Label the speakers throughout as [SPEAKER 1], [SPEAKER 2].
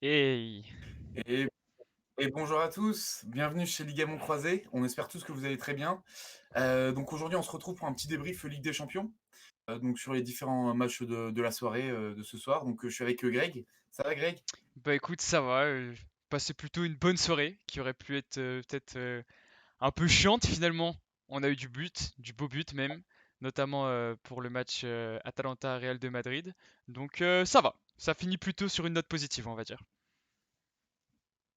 [SPEAKER 1] Et
[SPEAKER 2] Et, et bonjour à tous, bienvenue chez Ligamont Croisé. On espère tous que vous allez très bien. Donc aujourd'hui, on se retrouve pour un petit débrief Ligue des Champions, donc sur les différents matchs de la soirée de ce soir. Donc je suis avec Greg. Ça va, Greg?
[SPEAKER 1] bah écoute, ça va. Passé plutôt une bonne soirée qui aurait pu être peut-être un peu chiante finalement. On a eu du but, du beau but même, notamment pour le match Atalanta-Real de Madrid. Donc ça va. Ça finit plutôt sur une note positive, on va dire.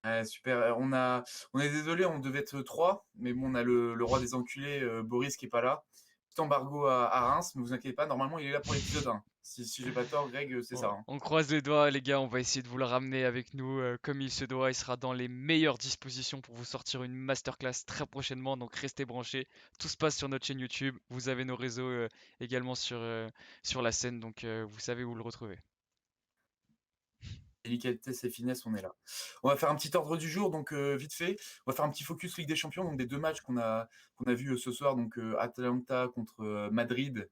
[SPEAKER 2] Ouais, super. On est désolé, on devait être trois, mais bon, on a le roi des enculés, Boris, qui est pas là. Petit embargo à Reims, mais vous inquiétez pas, normalement, il est là pour l'épisode 1. Si j'ai pas tort, Greg, c'est ça, hein.
[SPEAKER 1] On croise les doigts, les gars. On va essayer de vous le ramener avec nous comme il se doit. Il sera dans les meilleures dispositions pour vous sortir une masterclass très prochainement. Donc restez branchés. Tout se passe sur notre chaîne YouTube. Vous avez nos réseaux également sur la scène. Donc vous savez où le retrouver.
[SPEAKER 2] Délicatesse et finesse, on est là. On va faire un petit ordre du jour, donc vite fait. On va faire un petit focus Ligue des Champions, donc des deux matchs qu'on a vus ce soir, donc Atalanta contre Madrid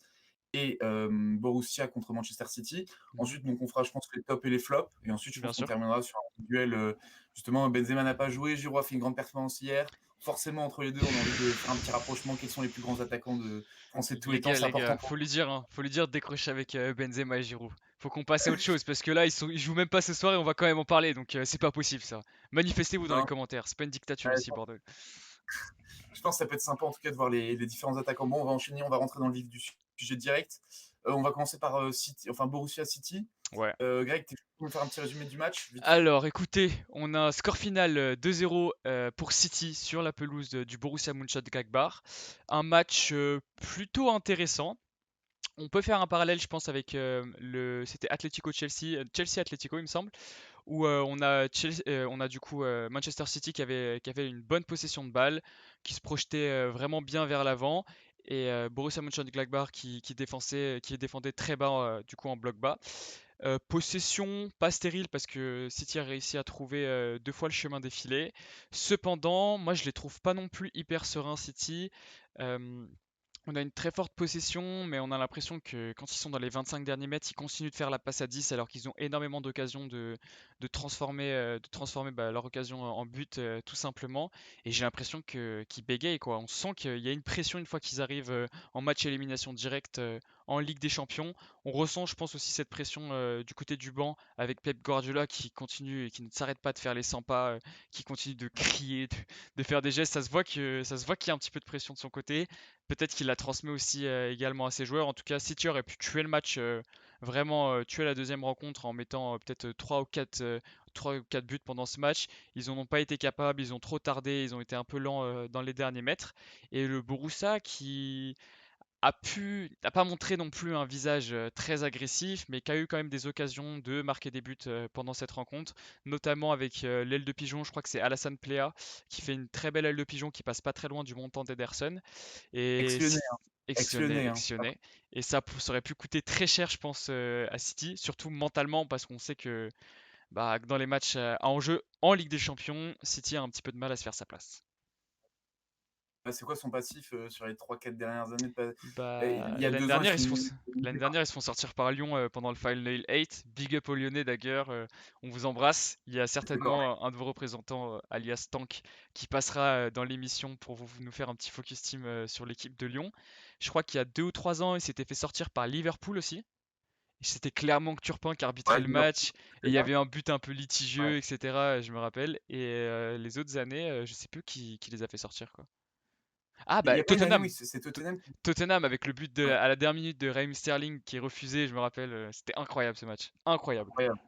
[SPEAKER 2] et Borussia contre Manchester City.
[SPEAKER 1] Mhm.
[SPEAKER 2] Ensuite, donc on fera, je pense, les tops et les flops. Et ensuite, je
[SPEAKER 1] Bien
[SPEAKER 2] pense qu'on
[SPEAKER 1] sûr.
[SPEAKER 2] terminera sur un duel. Justement, Benzema n'a pas joué, Giroud a fait une grande performance hier. Forcément, entre les deux, on a envie de faire un petit rapprochement. Quels sont les plus grands attaquants français de tous les temps? C'est
[SPEAKER 1] Les
[SPEAKER 2] important
[SPEAKER 1] gars,
[SPEAKER 2] pour
[SPEAKER 1] faut lui dire, hein, faut lui dire de décrocher avec Benzema et Giroud. Faut qu'on passe à autre chose parce que là, ils jouent même pas ce soir et on va quand même en parler. Donc c'est pas possible ça. Manifestez-vous dans les
[SPEAKER 2] nous.
[SPEAKER 1] commentaires. C'est pas une dictature ici,
[SPEAKER 2] Ouais,
[SPEAKER 1] bordel.
[SPEAKER 2] je pense que ça peut être sympa en tout cas de voir les différents attaquants. Bon, on va enchaîner, on va rentrer dans le vif du sujet direct. On va commencer par City, enfin Borussia City.
[SPEAKER 1] Ouais.
[SPEAKER 2] Greg, tu peux me faire un petit résumé du match, vite fait?
[SPEAKER 1] Alors, écoutez, on a un score final 2-0 pour City sur la pelouse du Borussia Mönchengladbach. Un match plutôt intéressant. On peut faire un parallèle, je pense, avec c'était Atlético-Chelsea, Chelsea-Atlético, il me semble, où on a du coup Manchester City qui avait une bonne possession de balle, qui se projetait vraiment bien vers l'avant, et Borussia Mönchengladbach qui défendait très bas, du coup en bloc bas. Possession pas stérile parce que City a réussi à trouver deux fois le chemin des filets. Cependant, moi je les trouve pas non plus hyper sereins City. Euh, on a une très forte possession, mais on a l'impression que quand ils sont dans les 25 derniers mètres, ils continuent de faire la passe à 10 alors qu'ils ont énormément d'occasions de transformer leur occasion en but tout simplement. Et j'ai l'impression qu'ils bégayent quoi. On sent qu'il y a une pression une fois qu'ils arrivent en match élimination directe en Ligue des Champions. On ressent, je pense aussi cette pression du côté du banc avec Pep Guardiola qui continue et qui ne s'arrête pas de faire les 100 pas, qui continue de crier, de faire des gestes. Ça se voit qu'il y a un petit peu de pression de son côté. Peut-être qu'il la transmet aussi également à ses joueurs. En tout cas, City aurait pu tuer le match, vraiment tuer la deuxième rencontre en mettant peut-être 3 ou 4 buts pendant ce match. Ils n'en ont pas été capables, ils ont trop tardé, ils ont été un peu lents dans les derniers mètres. Et le Borussia qui n'a pas montré non plus un visage très agressif, mais qui a eu quand même des occasions de marquer des buts pendant cette rencontre, notamment avec l'aile de pigeon, je crois que c'est Alassane Plea, qui fait une très belle aile de pigeon qui passe pas très loin du montant d'Ederson. Et
[SPEAKER 2] Ex-lyonnais, hein.
[SPEAKER 1] Actionné,
[SPEAKER 2] Ex-lyonnais, hein.
[SPEAKER 1] actionné. Et ça aurait pu coûter très cher, je pense, à City, surtout mentalement, parce qu'on sait que bah, dans les matchs à enjeu en Ligue des Champions, City a un petit peu de mal à se faire sa place.
[SPEAKER 2] C'est quoi son passif sur les 3-4 dernières années
[SPEAKER 1] Bah,
[SPEAKER 2] Il y a 2 ans,
[SPEAKER 1] l'année dernière, ils se font sortir par Lyon pendant le Final 8. Big up aux Lyonnais d'ailleurs, on vous embrasse. Il y a
[SPEAKER 2] d'accord.
[SPEAKER 1] certainement un de vos représentants, alias Tank, qui passera dans l'émission pour nous faire un petit focus team sur l'équipe de Lyon. Je crois qu'il y a 2 ou 3 ans, il s'était fait sortir par Liverpool aussi. Et c'était clairement que Turpin qui arbitrait
[SPEAKER 2] Ouais,
[SPEAKER 1] le
[SPEAKER 2] Liverpool,
[SPEAKER 1] match. Et
[SPEAKER 2] très
[SPEAKER 1] il y
[SPEAKER 2] bien.
[SPEAKER 1] avait un but un peu
[SPEAKER 2] Ouais.
[SPEAKER 1] litigieux, etc. Je me rappelle. Et les autres années, je sais plus qui les a fait sortir, quoi. Ah
[SPEAKER 2] Il n'y
[SPEAKER 1] bah
[SPEAKER 2] a pas une année où
[SPEAKER 1] Tottenham.
[SPEAKER 2] c'est
[SPEAKER 1] To-
[SPEAKER 2] Tottenham.
[SPEAKER 1] Tottenham avec le but
[SPEAKER 2] Ouais,
[SPEAKER 1] à la dernière minute de Raheem Sterling qui est refusé, je me rappelle. C'était incroyable ce match. Incroyable.
[SPEAKER 2] incroyable.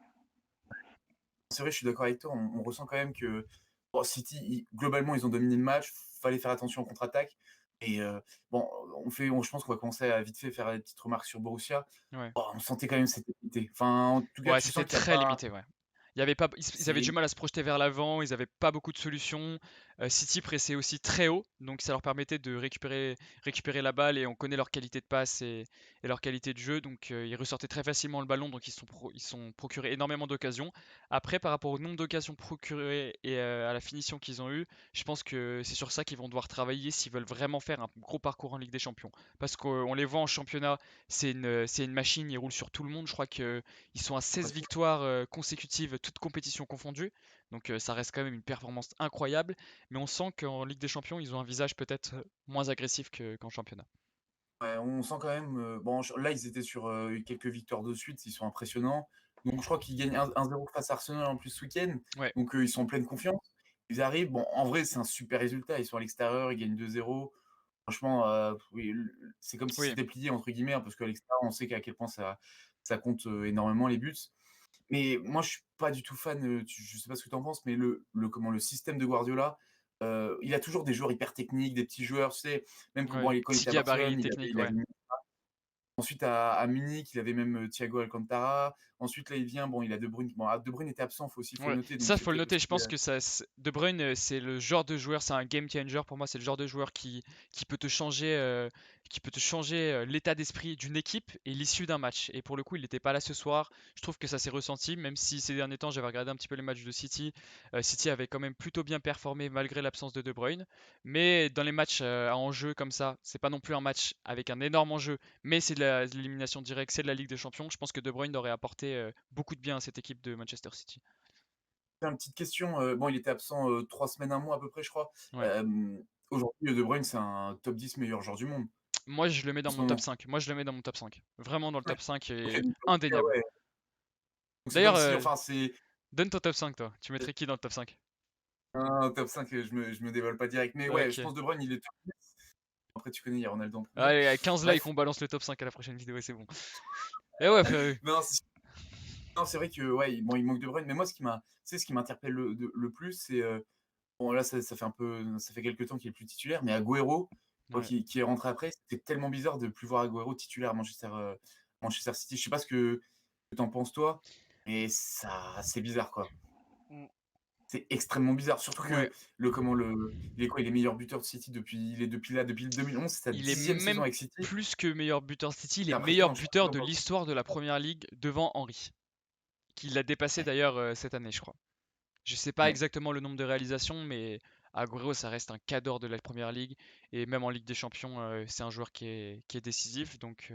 [SPEAKER 2] C'est vrai, je suis d'accord avec toi. On ressent quand même que bon, City, globalement, ils ont dominé le match. Fallait faire attention en contre-attaque. Et bon, je pense qu'on va commencer à vite fait faire des petites remarques sur Borussia.
[SPEAKER 1] Ouais.
[SPEAKER 2] Oh, on sentait quand même cette limité. Enfin, en tout cas,
[SPEAKER 1] Ouais,
[SPEAKER 2] tu
[SPEAKER 1] c'était
[SPEAKER 2] sens qu'il n'y a
[SPEAKER 1] très
[SPEAKER 2] pas.
[SPEAKER 1] limité, ouais. Il y avait pas, ils avaient du
[SPEAKER 2] C'est
[SPEAKER 1] mal à se projeter vers l'avant, ils avaient pas beaucoup de solutions. City pressait aussi très haut, donc ça leur permettait de récupérer la balle et on connaît leur qualité de passe et leur qualité de jeu, donc ils ressortaient très facilement le ballon, donc ils sont procurés énormément d'occasions. Après, par rapport au nombre d'occasions procurées et à la finition qu'ils ont eu, je pense que c'est sur ça qu'ils vont devoir travailler s'ils veulent vraiment faire un gros parcours en Ligue des Champions. Parce qu'on les voit en championnat, c'est une machine, ils roulent sur tout le monde. Je crois qu'ils sont à 16
[SPEAKER 2] Impressionnant.
[SPEAKER 1] victoires consécutives, toutes compétitions confondues. Donc ça reste quand même une performance incroyable. Mais on sent qu'en Ligue des Champions, ils ont un visage peut-être moins agressif qu'en championnat.
[SPEAKER 2] Ouais, on sent quand même. Bon, là, ils étaient sur quelques victoires de suite, ils sont impressionnants. Donc, je crois qu'ils gagnent 1-0 face à Arsenal en plus ce week-end.
[SPEAKER 1] Ouais,
[SPEAKER 2] Donc, ils sont en pleine confiance. Ils arrivent. Bon, en vrai, c'est un super résultat. Ils sont à l'extérieur, ils gagnent 2-0. Franchement, oui, c'est comme si
[SPEAKER 1] oui,
[SPEAKER 2] c'était plié, entre guillemets, hein, parce qu'à l'extérieur, on sait qu'à quel point ça compte énormément les buts. Mais moi, je suis pas du tout fan, je sais pas ce que tu en penses, mais le système de Guardiola, il a toujours des joueurs hyper techniques, des petits joueurs, tu sais? Même
[SPEAKER 1] ouais.
[SPEAKER 2] quand il
[SPEAKER 1] Petit
[SPEAKER 2] était à
[SPEAKER 1] gabarit
[SPEAKER 2] Barcelone,
[SPEAKER 1] technique,
[SPEAKER 2] il
[SPEAKER 1] ouais.
[SPEAKER 2] avait ensuite à Munich, il avait même, Thiago Alcantara. Ensuite, là, il vient, bon, il a De Bruyne. Bon, De Bruyne était absent, faut le
[SPEAKER 1] Ouais,
[SPEAKER 2] noter, donc
[SPEAKER 1] ça
[SPEAKER 2] c'est
[SPEAKER 1] faut le
[SPEAKER 2] peut-être
[SPEAKER 1] noter.
[SPEAKER 2] aussi,
[SPEAKER 1] Je pense que De Bruyne, c'est le genre de joueur, c'est un game changer pour moi. C'est le genre de joueur qui peut te changer, l'état d'esprit d'une équipe et l'issue d'un match. Et pour le coup, il n'était pas là ce soir. Je trouve que ça s'est ressenti, même si ces derniers temps, j'avais regardé un petit peu les matchs de City. City avait quand même plutôt bien performé malgré l'absence de De Bruyne. Mais dans les matchs à enjeu comme ça, c'est pas non plus un match avec un énorme enjeu, mais c'est de l'élimination directe, c'est de la Ligue des Champions. Je pense que De Bruyne aurait apporté beaucoup de bien à cette équipe de Manchester City.
[SPEAKER 2] une petite question, bon, il était absent, 3 semaines, un mois à peu près, je crois.
[SPEAKER 1] Ouais.
[SPEAKER 2] Aujourd'hui, De Bruyne, c'est un top 10 meilleur joueur du monde.
[SPEAKER 1] Moi, je le mets dans mon top
[SPEAKER 2] Son
[SPEAKER 1] 5. Moi, je le mets dans mon top 5. Vraiment dans le
[SPEAKER 2] Ouais,
[SPEAKER 1] top 5
[SPEAKER 2] OK,
[SPEAKER 1] et
[SPEAKER 2] donc
[SPEAKER 1] indéniable.
[SPEAKER 2] ouais, donc c'est
[SPEAKER 1] D'ailleurs,
[SPEAKER 2] comme si enfin, c'est
[SPEAKER 1] donne ton top 5, toi. Tu mettrais qui dans le top 5?
[SPEAKER 2] un top 5, je me dévoile pas direct, mais ouais, je
[SPEAKER 1] Ok.
[SPEAKER 2] pense De Bruyne, il est top 10. Après, tu connais, il y a Ronaldo en premier.
[SPEAKER 1] Allez, à 15 likes,
[SPEAKER 2] Bref,
[SPEAKER 1] on balance le top 5 à la prochaine vidéo et c'est bon. Et ouais, frère.
[SPEAKER 2] non, non, c'est vrai que, ouais, bon, il manque De Bruyne, mais moi, ce qui m'interpelle le plus, c'est, bon, là, ça fait ça fait quelques temps qu'il est plus titulaire, mais Agüero, moi,
[SPEAKER 1] Ouais.
[SPEAKER 2] qui est rentré après, c'était tellement bizarre de plus voir Agüero titulaire à Manchester City. Je sais pas ce que tu en penses, toi, mais ça c'est bizarre, quoi.
[SPEAKER 1] Mm.
[SPEAKER 2] C'est extrêmement bizarre, surtout
[SPEAKER 1] Ouais.
[SPEAKER 2] que il est quoi? Il est meilleur buteur de City depuis le 2011, c'est sa
[SPEAKER 1] Il est
[SPEAKER 2] 10e saison
[SPEAKER 1] même
[SPEAKER 2] avec City.
[SPEAKER 1] plus que meilleur buteur de City, il est
[SPEAKER 2] C'est
[SPEAKER 1] meilleur
[SPEAKER 2] impressionnant, je sais pas ce que
[SPEAKER 1] buteur
[SPEAKER 2] tu en
[SPEAKER 1] de
[SPEAKER 2] penses?
[SPEAKER 1] l'histoire de la Première Ligue devant Henry, qui l'a dépassé
[SPEAKER 2] Ouais,
[SPEAKER 1] d'ailleurs cette année, je crois. Je sais pas
[SPEAKER 2] ouais.
[SPEAKER 1] exactement le nombre de réalisations, mais Agüero, ça reste un cadre de la Première Ligue. Et même en Ligue des Champions, c'est un joueur qui est décisif. Donc,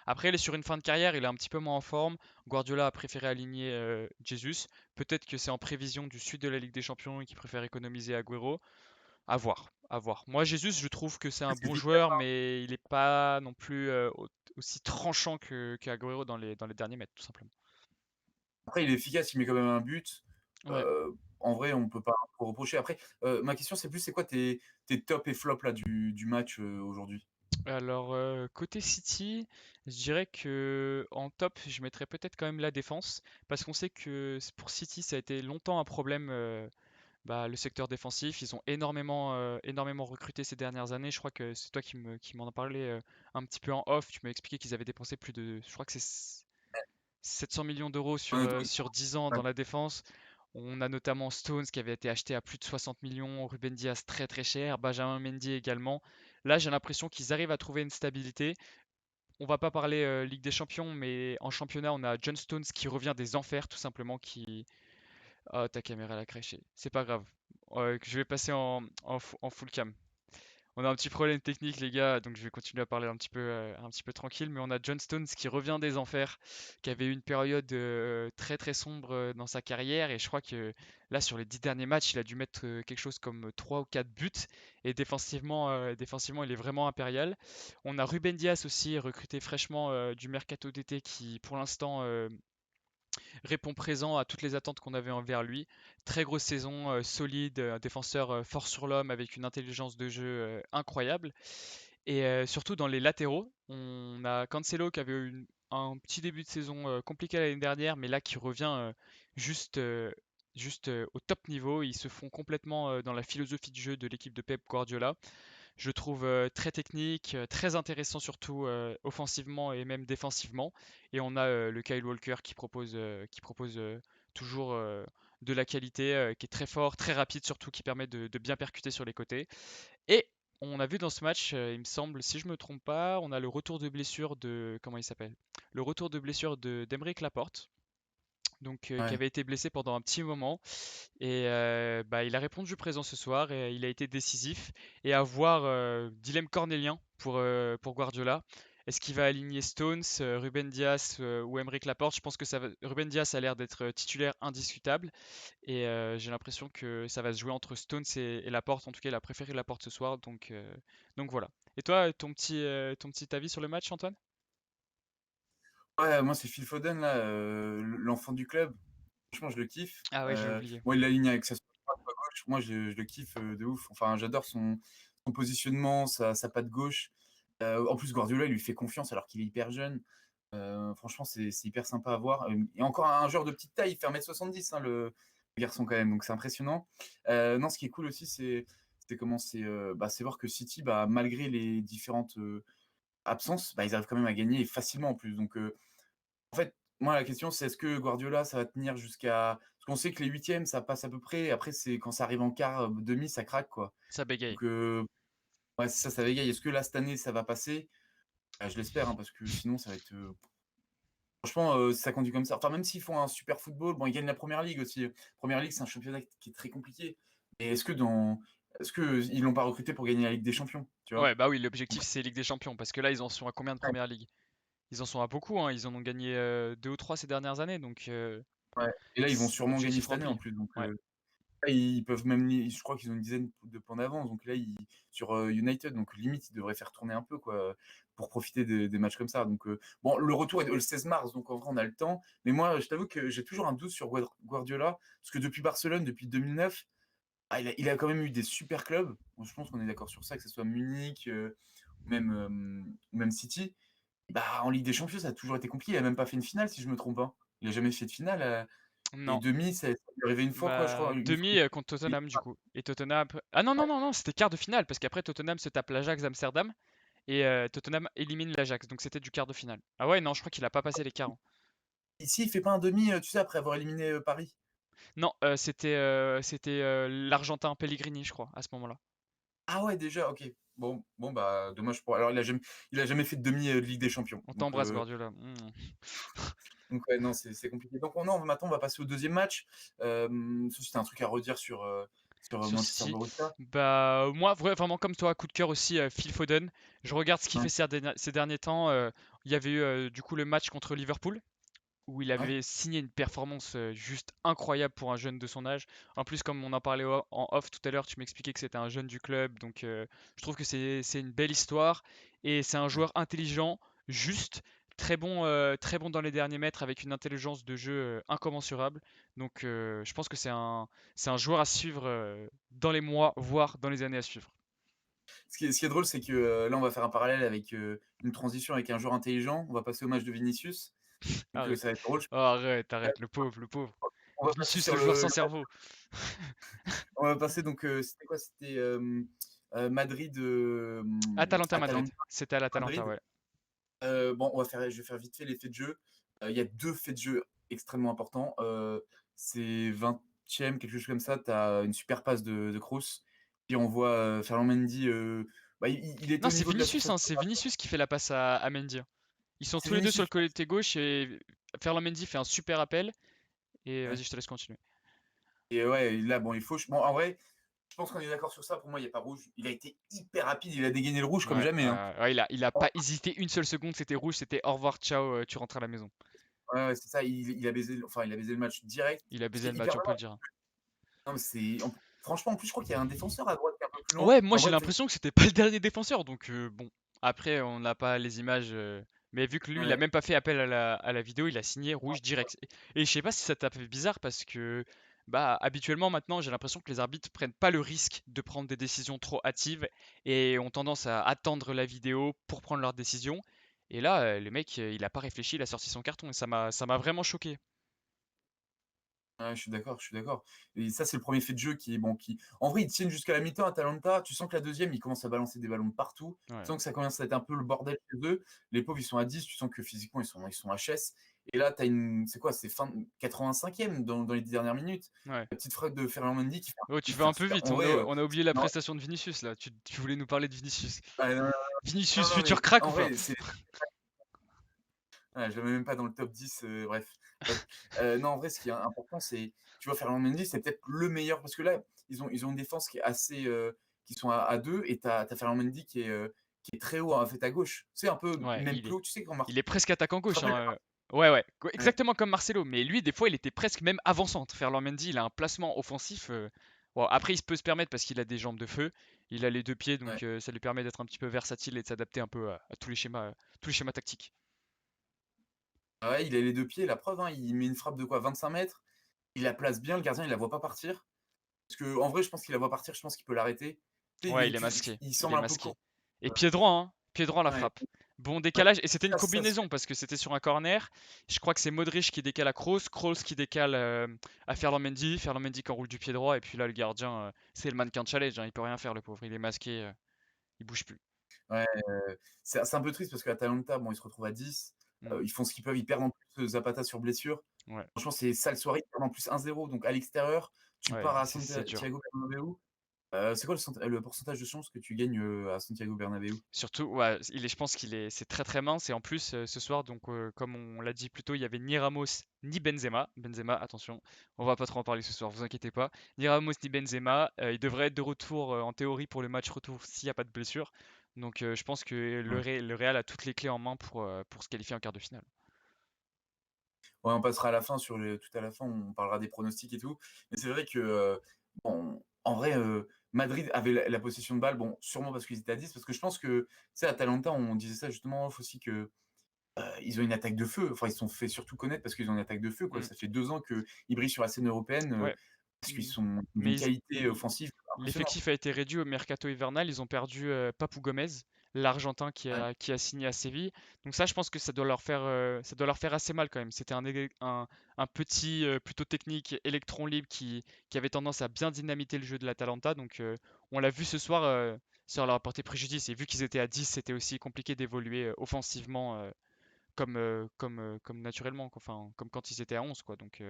[SPEAKER 1] après, il est sur une fin de carrière, il est un petit peu moins en forme. Guardiola a préféré aligner Jesus. Peut-être que c'est en prévision du sud de la Ligue des Champions et qu'il préfère économiser Agüero. À voir, à voir. Moi, Jesus, je trouve que c'est un
[SPEAKER 2] C'est
[SPEAKER 1] bon
[SPEAKER 2] efficace,
[SPEAKER 1] joueur,
[SPEAKER 2] hein.
[SPEAKER 1] mais il n'est pas non plus aussi tranchant que Agüero dans les derniers mètres, tout simplement.
[SPEAKER 2] Après, il est efficace, il met quand même un but.
[SPEAKER 1] Ouais.
[SPEAKER 2] En vrai, on peut pas trop reprocher. Après, ma question, c'est quoi tes top et flop là du match, aujourd'hui?
[SPEAKER 1] Alors, côté City, je dirais que en top, je mettrais peut-être quand même la défense, parce qu'on sait que pour City, ça a été longtemps un problème, le secteur défensif. Ils ont énormément recruté ces dernières années. Je crois que c'est toi qui m'en as parlé un petit peu en off. Tu m'as expliqué qu'ils avaient dépensé je crois que c'est 700 millions d'euros
[SPEAKER 2] Ouais,
[SPEAKER 1] sur 10 ans
[SPEAKER 2] ouais.
[SPEAKER 1] dans la défense. On a notamment Stones qui avait été acheté à plus de 60 millions, Ruben Dias très très cher, Benjamin Mendy également. Là, j'ai l'impression qu'ils arrivent à trouver une stabilité. On va pas parler Ligue des Champions, mais en championnat, on a John Stones qui revient des enfers, tout simplement. Oh, ta caméra l'a crashé. C'est pas grave. Je vais passer en full cam. On a un petit problème technique, les gars, donc je vais continuer à parler un petit peu tranquille. Mais on a John Stones qui revient des enfers, qui avait eu une période très très sombre dans sa carrière. Et je crois que là, sur les 10 derniers matchs, il a dû mettre quelque chose comme 3 ou 4 buts. Et défensivement, il est vraiment impérial. On a Ruben Dias aussi, recruté fraîchement du mercato d'été, qui pour l'instant répond présent à toutes les attentes qu'on avait envers lui. Très grosse saison, solide, un défenseur fort sur l'homme avec une intelligence de jeu incroyable. Et surtout dans les latéraux, on a Cancelo qui avait eu un petit début de saison compliqué l'année dernière, mais là qui revient juste, euh, juste au top niveau. Ils se font complètement dans la philosophie de jeu de l'équipe de Pep Guardiola. Je le trouve très technique, très intéressant surtout offensivement et même défensivement. Et on a le Kyle Walker qui propose toujours de la qualité, qui est très fort, très rapide surtout, qui permet de bien percuter sur les côtés. Et on a vu dans ce match, il me semble, si je me trompe pas, on a le retour de blessure de, comment il s'appelle? Le retour de blessure de d'Aymeric Laporte, donc qui
[SPEAKER 2] Ouais.
[SPEAKER 1] avait été blessé pendant un petit moment. Et bah, il a répondu présent ce soir et il a été décisif. Et à voir, dilemme cornélien pour Guardiola. Est-ce qu'il va aligner Stones, Ruben Dias ou Aymeric Laporte? Je pense que Ruben Dias a l'air d'être titulaire indiscutable. Et j'ai l'impression que ça va se jouer entre Stones et Laporte. En tout cas, il a préféré Laporte ce soir. Donc voilà. Et toi, ton petit avis sur le match, Antoine?
[SPEAKER 2] Ouais, moi c'est Phil Foden là, l'enfant du club. Franchement, je le kiffe.
[SPEAKER 1] Ah ouais, j'ai oublié.
[SPEAKER 2] Moi, il l'aligne avec sa droite ou à gauche. Moi, je le kiffe de ouf. Enfin, j'adore son positionnement, sa patte gauche. En plus, Guardiola, il lui fait confiance alors qu'il est hyper jeune. Franchement, c'est hyper sympa à voir. Et encore un joueur de petite taille, il fait 1,70 m, hein, le garçon quand même, donc c'est impressionnant. Non, ce qui est cool aussi, c'est comment c'est voir que City, bah, malgré les différentes absences, bah, ils arrivent quand même à gagner et facilement en plus. Donc, en fait, moi, la question, c'est est-ce que Guardiola, ça va tenir jusqu'à. Parce qu'on sait que les huitièmes, ça passe à peu près. Après, c'est quand ça arrive en quart, demi, ça craque, quoi.
[SPEAKER 1] Ça bégaye.
[SPEAKER 2] Donc, ouais, c'est ça, ça veille. Est-ce que là, cette année, ça va passer? Bah, je l'espère, hein, parce que sinon, ça va être. Franchement, si ça continue comme ça. Enfin, même s'ils font un super football, bon, ils gagnent la première ligue aussi. Première ligue, c'est un championnat qui est très compliqué. Et est-ce qu'ils l'ont pas recruté pour gagner la Ligue des Champions, tu vois?
[SPEAKER 1] Ouais, bah oui,
[SPEAKER 2] Donc,
[SPEAKER 1] l'objectif c'est Ligue des Champions. Parce que là, ils en sont à combien de
[SPEAKER 2] ouais,
[SPEAKER 1] Première Ligue? Ils en sont à beaucoup, hein. Ils en ont gagné deux ou trois ces dernières années. Donc
[SPEAKER 2] ouais. Et là, ils vont sûrement gagner
[SPEAKER 1] objectif
[SPEAKER 2] cette année en
[SPEAKER 1] rempli.
[SPEAKER 2] plus. Donc,
[SPEAKER 1] Ouais.
[SPEAKER 2] là, ils peuvent même, je crois qu'ils ont une dizaine de points d'avance. Donc là, sur United, donc limite, ils devraient faire tourner un peu, quoi, pour profiter des matchs comme ça. Donc, bon, le retour est le 16 mars, donc en vrai, on a le temps. Mais moi, je t'avoue que j'ai toujours un doute sur Guardiola, parce que depuis Barcelone, depuis 2009, il a quand même eu des super clubs. Bon, je pense qu'on est d'accord sur ça, que ce soit Munich, même City. Bah, en Ligue des Champions, ça a toujours été compliqué. Il a même pas fait une finale, si je me trompe pas. Il a jamais fait de finale. Les
[SPEAKER 1] Non.
[SPEAKER 2] demi, ça lui est arrivé une fois, quoi, je
[SPEAKER 1] Bah,
[SPEAKER 2] crois. Une fois.
[SPEAKER 1] demi contre Tottenham du coup. Et Tottenham. Ah non, non, non, non, c'était quart de finale. Parce qu'après, Tottenham se tape l'Ajax d'Amsterdam. Et Tottenham élimine l'Ajax. Donc c'était du quart de finale. Ah ouais, non, je crois qu'il a pas passé les quarts, hein.
[SPEAKER 2] Ici, il fait pas un demi, tu sais, après avoir éliminé Paris.
[SPEAKER 1] Non, c'était l'Argentin Pellegrini, je crois, à ce moment-là.
[SPEAKER 2] Ah ouais, déjà, ok. Bon, bon, bah, dommage pour. Alors, il a jamais fait de demi de Ligue des Champions.
[SPEAKER 1] On
[SPEAKER 2] Donc,
[SPEAKER 1] t'embrasse, Guardiola. Mm.
[SPEAKER 2] ouais, non, c'est compliqué. Donc, non, maintenant, on va passer au deuxième match. Sauf si t'as un truc à redire sur
[SPEAKER 1] Sur
[SPEAKER 2] Manchester
[SPEAKER 1] City.
[SPEAKER 2] Borussia.
[SPEAKER 1] Bah, moi, vraiment comme toi, coup de cœur aussi, Phil Foden. Je regarde ce qu'il
[SPEAKER 2] Ouais,
[SPEAKER 1] fait ces derniers temps. Il y avait eu du coup le match contre Liverpool, où il
[SPEAKER 2] ouais.
[SPEAKER 1] avait signé une performance juste incroyable pour un jeune de son âge. En plus, comme on en parlait en off tout à l'heure, tu m'expliquais que c'était un jeune du club, donc je trouve que c'est une belle histoire et c'est un joueur intelligent, juste, très bon dans les derniers mètres avec une intelligence de jeu incommensurable. Donc je pense que c'est un joueur à suivre dans les mois, voire dans les années à suivre.
[SPEAKER 2] Ce qui est drôle, c'est que là, on va faire un parallèle avec une transition avec un joueur intelligent. On va passer au match de Vinicius. Donc,
[SPEAKER 1] Arrête.
[SPEAKER 2] ça va être drôle.
[SPEAKER 1] Oh, arrête, arrête, le pauvre, le pauvre.
[SPEAKER 2] On va passer
[SPEAKER 1] Vinicius,
[SPEAKER 2] sur
[SPEAKER 1] le joueur sans cerveau.
[SPEAKER 2] on va passer donc, c'était quoi? C'était Madrid,
[SPEAKER 1] Atalanta Madrid.
[SPEAKER 2] Atalanta
[SPEAKER 1] C'était à l'Atalanta,
[SPEAKER 2] Madrid.
[SPEAKER 1] ouais.
[SPEAKER 2] Bon, je vais faire vite fait les faits de jeu. Il y a deux faits de jeu extrêmement importants. C'est 20e, quelque chose comme ça. Tu as une super passe de Kroos. Puis on voit Ferland Mendy. Bah, il était
[SPEAKER 1] Non,
[SPEAKER 2] au niveau de la surface.
[SPEAKER 1] C'est Vinicius qui fait la passe à Mendy, hein. Ils sont
[SPEAKER 2] C'est
[SPEAKER 1] tous les deux sur
[SPEAKER 2] Vinicius.
[SPEAKER 1] le côté gauche et Ferland Mendy fait un super appel. Et
[SPEAKER 2] Ouais.
[SPEAKER 1] vas-y, je te laisse continuer.
[SPEAKER 2] Et ouais, là, bon, bon, en vrai, je pense qu'on est d'accord sur ça. Pour moi, il n'y a pas rouge. Il a été hyper rapide. Il a dégainé le rouge comme
[SPEAKER 1] Ouais,
[SPEAKER 2] jamais, hein.
[SPEAKER 1] ouais, il a pas hésité une seule seconde. C'était rouge, c'était au revoir, ciao, tu rentres à la maison.
[SPEAKER 2] Ouais, ouais, c'est ça. Il a baisé le match direct.
[SPEAKER 1] Il a
[SPEAKER 2] Ce
[SPEAKER 1] baisé
[SPEAKER 2] qui est
[SPEAKER 1] le match,
[SPEAKER 2] hyper
[SPEAKER 1] on peut le
[SPEAKER 2] dommage.
[SPEAKER 1] dire, hein.
[SPEAKER 2] Non, mais franchement, en plus, je crois qu'il y a un défenseur à droite qui est un peu plus loin.
[SPEAKER 1] Ouais, moi
[SPEAKER 2] En
[SPEAKER 1] j'ai
[SPEAKER 2] vrai,
[SPEAKER 1] l'impression que c'était pas le dernier défenseur. Donc bon, après, on n'a pas les images. Mais vu que lui, il a
[SPEAKER 2] ouais.
[SPEAKER 1] même pas fait appel à la vidéo, il a signé rouge direct. Et je sais pas si ça t'a fait bizarre parce que bah habituellement maintenant j'ai l'impression que les arbitres prennent pas le risque de prendre des décisions trop hâtives et ont tendance à attendre la vidéo pour prendre leur décision. Et là, le mec, il a pas réfléchi, il a sorti son carton et ça m'a vraiment choqué.
[SPEAKER 2] Ouais, je suis d'accord, je suis d'accord. Et ça, c'est le premier fait de jeu qui est bon. En vrai, ils tiennent jusqu'à la mi-temps, Atalanta. Tu sens que la deuxième, ils commencent à balancer des ballons de partout. Tu
[SPEAKER 1] Ouais.
[SPEAKER 2] sens que ça commence à être un peu le bordel chez eux. Les pauvres, ils sont à 10. Tu sens que physiquement, ils sont HS. Et là, c'est quoi? C'est fin 85e dans les 10 dernières minutes.
[SPEAKER 1] Ouais.
[SPEAKER 2] La petite frappe de Ferland Mendy
[SPEAKER 1] Oh, tu
[SPEAKER 2] qui
[SPEAKER 1] vas
[SPEAKER 2] fait un
[SPEAKER 1] un peu
[SPEAKER 2] super.
[SPEAKER 1] vite,
[SPEAKER 2] En vrai,
[SPEAKER 1] on a oublié la
[SPEAKER 2] non,
[SPEAKER 1] prestation de Vinicius là. Tu voulais nous parler de Vinicius.
[SPEAKER 2] non, non, non,
[SPEAKER 1] Vinicius,
[SPEAKER 2] non,
[SPEAKER 1] futur
[SPEAKER 2] mais
[SPEAKER 1] crack
[SPEAKER 2] en
[SPEAKER 1] ou pas?
[SPEAKER 2] vrai, je le mets même pas dans le top 10, bref. Bref. Non, en vrai, ce qui est important, c'est, tu vois, Ferland Mendy, c'est peut-être le meilleur parce que là, ils ont une défense qui est assez, qui sont à 2 et tu as Ferland Mendy qui est très haut, en fait, à gauche. C'est un peu
[SPEAKER 1] Ouais,
[SPEAKER 2] même plus haut, tu sais, quand
[SPEAKER 1] il est presque attaquant
[SPEAKER 2] tu te
[SPEAKER 1] gauche,
[SPEAKER 2] rappelles?
[SPEAKER 1] hein. Ouais, ouais,
[SPEAKER 2] Ouais,
[SPEAKER 1] exactement comme Marcelo. Mais lui, des fois, il était presque même avant-centre. Ferland Mendy, il a un placement offensif. Bon, après, il peut se permettre parce qu'il a des jambes de feu. Il a les deux pieds,
[SPEAKER 2] ouais.
[SPEAKER 1] donc ça lui permet d'être un petit peu versatile et de s'adapter un peu à tous les schémas tactiques.
[SPEAKER 2] Ah ouais, il a les 2 pieds, la preuve, hein, il met une frappe de quoi? 25 mètres. Il la place bien, le gardien, il la voit pas partir. Parce qu'en vrai, je pense qu'il la voit partir, je pense qu'il peut l'arrêter. Tu sais,
[SPEAKER 1] Ouais, il est masqué.
[SPEAKER 2] il
[SPEAKER 1] Il
[SPEAKER 2] semble
[SPEAKER 1] est
[SPEAKER 2] un peu court.
[SPEAKER 1] masqué. Et pied droit, hein. Pied droit la
[SPEAKER 2] Ouais,
[SPEAKER 1] frappe. Bon
[SPEAKER 2] ouais.
[SPEAKER 1] décalage. Et c'était une
[SPEAKER 2] Ça se
[SPEAKER 1] combinaison parce que c'était sur un corner. Je crois que c'est Modric qui décale à Kroos. Kroos qui décale à Ferland Mendy. Ferland Mendy qui enroule du pied droit. Et puis là, le gardien, c'est le mannequin de challenge, hein. Il peut rien faire, le pauvre. Il est masqué. Il bouge plus.
[SPEAKER 2] ouais, c'est un peu triste parce qu'Atalanta, bon, ils se retrouvent à 10.
[SPEAKER 1] Mm.
[SPEAKER 2] Ils font ce qu'ils peuvent, ils perdent en plus Zapata sur blessure.
[SPEAKER 1] Ouais,
[SPEAKER 2] Franchement, c'est sale soirée, ils perdent en plus 1-0. Donc à l'extérieur, tu
[SPEAKER 1] ouais,
[SPEAKER 2] pars à
[SPEAKER 1] c'est dur.
[SPEAKER 2] Santiago Bernabéu. C'est quoi le pourcentage de chance que tu gagnes à Santiago Bernabéu?
[SPEAKER 1] Surtout, ouais, je pense c'est très très mince. Et en plus, ce soir, donc, comme on l'a dit plus tôt, il y avait ni Ramos ni Benzema. Benzema, attention, on va pas trop en parler ce soir, vous inquiétez pas. Ni Ramos ni Benzema. Il devrait être de retour en théorie pour le match retour s'il n'y a pas de blessure. Donc, je pense que
[SPEAKER 2] Ouais.
[SPEAKER 1] Le Real a toutes les clés en main pour se qualifier en quart de finale.
[SPEAKER 2] Ouais, on passera à la fin tout à la fin, on parlera des pronostics et tout. Mais c'est vrai que, bon, en vrai, Madrid avait la possession de balle, bon, sûrement parce qu'ils étaient à 10, parce que je pense que, tu sais, Atalanta, on disait ça justement en off aussi que, ils ont une attaque de feu. Enfin, ils se sont fait surtout connaître parce qu'ils ont une attaque de feu, quoi.
[SPEAKER 1] Mm,
[SPEAKER 2] Ça fait 2 ans qu'ils brillent sur la scène européenne,
[SPEAKER 1] ouais.
[SPEAKER 2] parce qu'ils
[SPEAKER 1] Mm.
[SPEAKER 2] sont d'une
[SPEAKER 1] Mais
[SPEAKER 2] qualité offensive impressionnante.
[SPEAKER 1] l'effectif a été réduit au mercato hivernal. Ils ont perdu Papou Gomez, l'Argentin
[SPEAKER 2] Ouais,
[SPEAKER 1] qui a signé à Séville. Donc ça, je pense que ça doit leur faire assez mal quand même. C'était un petit, plutôt technique, électron libre qui avait tendance à bien dynamiter le jeu de l'Atalanta. Donc on l'a vu ce soir, ça leur a porté préjudice. Et vu qu'ils étaient à 10, c'était aussi compliqué d'évoluer offensivement comme naturellement, quoi. Enfin, comme quand ils étaient à 11, quoi. Donc,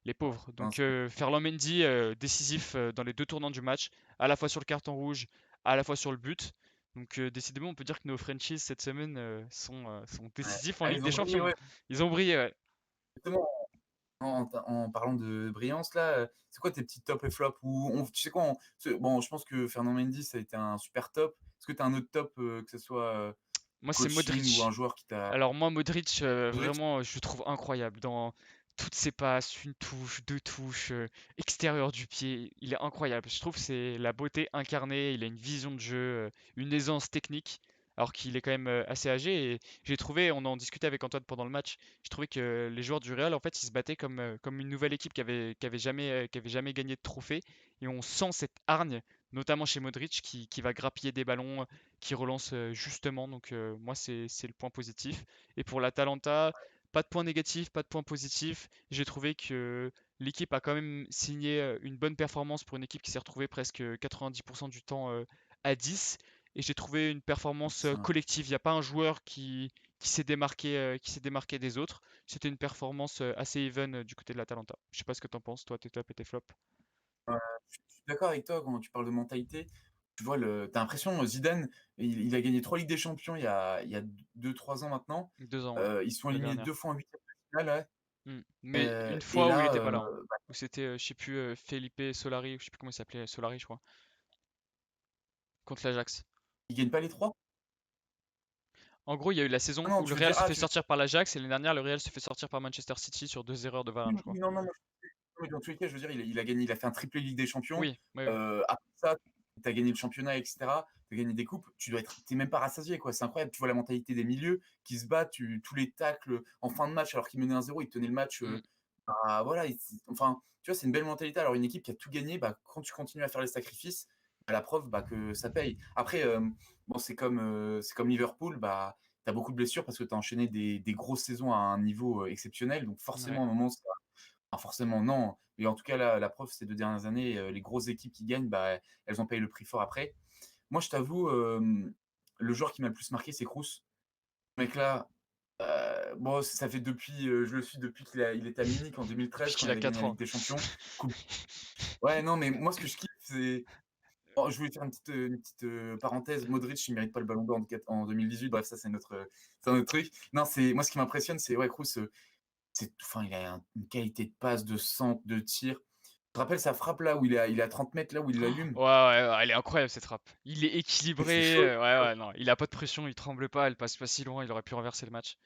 [SPEAKER 1] les pauvres.
[SPEAKER 2] non,
[SPEAKER 1] Donc, Ferland Mendy, décisif dans les deux tournants du match, à la fois sur le carton rouge, à la fois sur le but. Donc, décidément, on peut dire que nos Frenchies cette semaine sont
[SPEAKER 2] ouais.
[SPEAKER 1] décisifs en
[SPEAKER 2] Ah,
[SPEAKER 1] Ligue
[SPEAKER 2] ils
[SPEAKER 1] des
[SPEAKER 2] ont brillé,
[SPEAKER 1] Champions.
[SPEAKER 2] ouais,
[SPEAKER 1] Ils ont brillé, ouais.
[SPEAKER 2] justement. En parlant de brillance, là, c'est quoi tes petits top et flop ou tu sais quoi, bon, je pense que Fernand Mendy, ça a été un super top. Est-ce que tu as un autre top, que ce soit
[SPEAKER 1] Moi, c'est
[SPEAKER 2] coaching ou un
[SPEAKER 1] Modric.
[SPEAKER 2] joueur qui t'a.
[SPEAKER 1] Alors moi, Modric,
[SPEAKER 2] Modric.
[SPEAKER 1] vraiment, je le trouve incroyable dans toutes ses passes, une touche, deux touches, extérieur du pied, il est incroyable. Je trouve que c'est la beauté incarnée, il a une vision de jeu, une aisance technique, alors qu'il est quand même assez âgé. Et j'ai trouvé, on en discutait avec Antoine pendant le match, j'ai trouvé que les joueurs du Real, en fait, ils se battaient comme une nouvelle équipe qui avait jamais gagné de trophée. Et on sent cette hargne, notamment chez Modric, qui va grappiller des ballons, qui relance justement. Donc moi, c'est le point positif. Et pour l'Atalanta, pas de point négatif, pas de point positif. J'ai trouvé que l'équipe a quand même signé une bonne performance pour une équipe qui s'est retrouvée presque 90% du temps à 10. Et j'ai trouvé une performance collective. Il n'y a pas un joueur qui s'est démarqué des autres. C'était une performance assez even du côté de l'Atalanta. Je sais pas ce que tu en penses, toi, tes top et tes flops.
[SPEAKER 2] Je suis d'accord avec toi quand tu parles de mentalité. Tu vois, tu l'impression, Zidane, il a gagné 3 Ligues des Champions il y a 2-3 ans maintenant.
[SPEAKER 1] 2 ans, ouais.
[SPEAKER 2] Ils sont
[SPEAKER 1] La
[SPEAKER 2] éliminés 2
[SPEAKER 1] dernière.
[SPEAKER 2] fois en huitième de finale, ouais.
[SPEAKER 1] Mais une
[SPEAKER 2] Et
[SPEAKER 1] fois où il
[SPEAKER 2] là,
[SPEAKER 1] était pas là, hein. Où c'était, je sais plus, Felipe Solari, ou je sais plus comment il s'appelait, Solari, je crois, contre l'Ajax.
[SPEAKER 2] ils gagnent pas les 3.
[SPEAKER 1] En gros, il y a eu la
[SPEAKER 2] Ah
[SPEAKER 1] saison
[SPEAKER 2] non,
[SPEAKER 1] où le
[SPEAKER 2] tu veux
[SPEAKER 1] Real
[SPEAKER 2] dire,
[SPEAKER 1] se
[SPEAKER 2] ah,
[SPEAKER 1] fait
[SPEAKER 2] tu veux
[SPEAKER 1] sortir par l'Ajax et l'année dernière, le Real se fait sortir par Manchester City sur deux erreurs de Varane,
[SPEAKER 2] oui,
[SPEAKER 1] je crois.
[SPEAKER 2] oui, non, non, mais dans tous les cas, je veux dire, il a gagné, il a fait un triplé Ligue des Champions.
[SPEAKER 1] Oui, oui, oui.
[SPEAKER 2] Après ça, tu as gagné le championnat, etc. Tu as gagné des coupes. T'es même pas rassasié, quoi. C'est incroyable. Tu vois la mentalité des milieux qui se battent, tous les tacles en fin de match alors qu'ils menaient 1-0, ils tenaient le match.
[SPEAKER 1] Mm,
[SPEAKER 2] Bah, voilà, enfin, tu vois, c'est une belle mentalité. Alors, une équipe qui a tout gagné, bah, quand tu continues à faire les sacrifices, bah, la preuve bah, que ça paye. Après, bon, c'est comme Liverpool, bah, tu as beaucoup de blessures parce que tu as enchaîné des grosses saisons à un niveau exceptionnel. Donc,
[SPEAKER 1] ouais.
[SPEAKER 2] forcément, à un moment, enfin, forcément, non. Mais en tout cas, la preuve, ces 2 dernières années, les grosses équipes qui gagnent, bah, elles ont payé le prix fort après. Moi, je t'avoue, le joueur qui m'a le plus marqué, c'est Kroos. Ce mec-là, Bon, ça fait depuis, je le suis depuis il était à Munich en 2013 quand
[SPEAKER 1] Puisqu'il
[SPEAKER 2] il
[SPEAKER 1] a
[SPEAKER 2] avait gagné
[SPEAKER 1] 4
[SPEAKER 2] la
[SPEAKER 1] ans.
[SPEAKER 2] Ligue des Champions. Coupe Ouais, non, mais moi, ce que je kiffe, c'est oh, je voulais faire une petite parenthèse. Modric, il mérite pas le Ballon d'Or en 2018. Bref, ça, c'est un autre truc. Non, moi, ce qui m'impressionne, c'est ouais, Kroos, enfin, il a une qualité de passe, de centre, de tir. Tu te rappelles sa frappe là où il est à 30 mètres là où il l'allume?
[SPEAKER 1] Ouais, ouais, ouais, elle est incroyable cette frappe. Il est
[SPEAKER 2] C'est
[SPEAKER 1] équilibré,
[SPEAKER 2] chaud.
[SPEAKER 1] ouais, ouais, non, il a pas de pression, il tremble pas, elle passe pas si loin, il aurait pu renverser le match.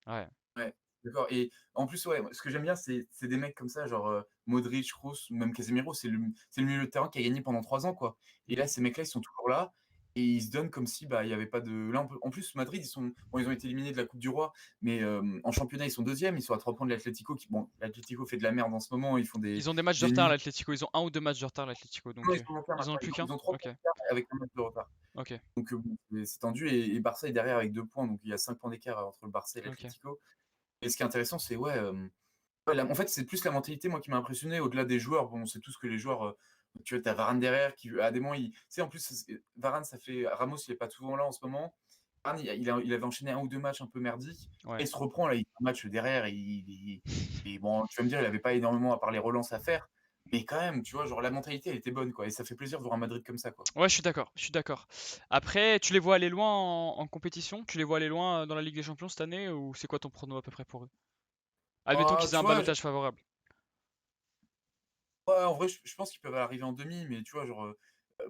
[SPEAKER 1] Ouais.
[SPEAKER 2] Ouais, d'accord. Et en plus, ouais, ce que j'aime bien, c'est des mecs comme ça, genre Modric, Kroos, ou même Casemiro, c'est le milieu de terrain qui a gagné pendant 3 ans, quoi. Et
[SPEAKER 1] Mm.
[SPEAKER 2] là, ces mecs-là, ils sont toujours là et ils se donnent comme si bah il y avait pas de. Là, en plus, Madrid, bon, ils ont été éliminés de la Coupe du Roi, mais en championnat, ils sont deuxième, ils sont à 3 points de l'Atlético. Bon, l'Atlético fait de la merde en ce moment, ils font
[SPEAKER 1] Ils ont des matchs de
[SPEAKER 2] des
[SPEAKER 1] retard,
[SPEAKER 2] nuits.
[SPEAKER 1] l'Atlético, ils ont un ou deux matchs de retard, l'Atlético,
[SPEAKER 2] Non,
[SPEAKER 1] donc
[SPEAKER 2] ils sont montés
[SPEAKER 1] ils en ont
[SPEAKER 2] maintenant.
[SPEAKER 1] plus qu'un?
[SPEAKER 2] Ils ont 3
[SPEAKER 1] Ok,
[SPEAKER 2] points d'écart avec un match de retard.
[SPEAKER 1] ok,
[SPEAKER 2] Donc bon, c'est tendu et Barça est derrière avec 2 points, donc il y a 5 points d'écart entre le Barça et
[SPEAKER 1] ok.
[SPEAKER 2] l'Atlético. Et ce qui est intéressant, c'est ouais. Ouais, en fait, c'est plus la mentalité, moi, qui m'a impressionné, au-delà des joueurs. Bon, on sait tous que les joueurs, tu vois, tu as Varane derrière, qui, à des moments, tu sais, en plus, Varane, ça fait. Ramos, il est pas souvent là en ce moment. Varane, il avait enchaîné un ou deux matchs un peu merdiques. Et
[SPEAKER 1] Ouais.
[SPEAKER 2] il se reprend, là, il fait un match derrière. Et bon, tu vas me dire, il avait pas énormément à part les relances à faire. Mais quand même, tu vois, genre, la mentalité, elle était bonne, quoi. Et ça fait plaisir de voir un Madrid comme ça, quoi.
[SPEAKER 1] Ouais, je suis d'accord, je suis d'accord. Après, tu les vois aller loin en compétition? Tu les vois aller loin dans la Ligue des Champions cette année ou c'est quoi ton prono à peu près pour eux? Admettons
[SPEAKER 2] Ah,
[SPEAKER 1] qu'ils aient
[SPEAKER 2] tu
[SPEAKER 1] un
[SPEAKER 2] vois,
[SPEAKER 1] ballottage favorable.
[SPEAKER 2] ouais, en vrai, je pense qu'ils peuvent arriver en demi, mais tu vois, genre,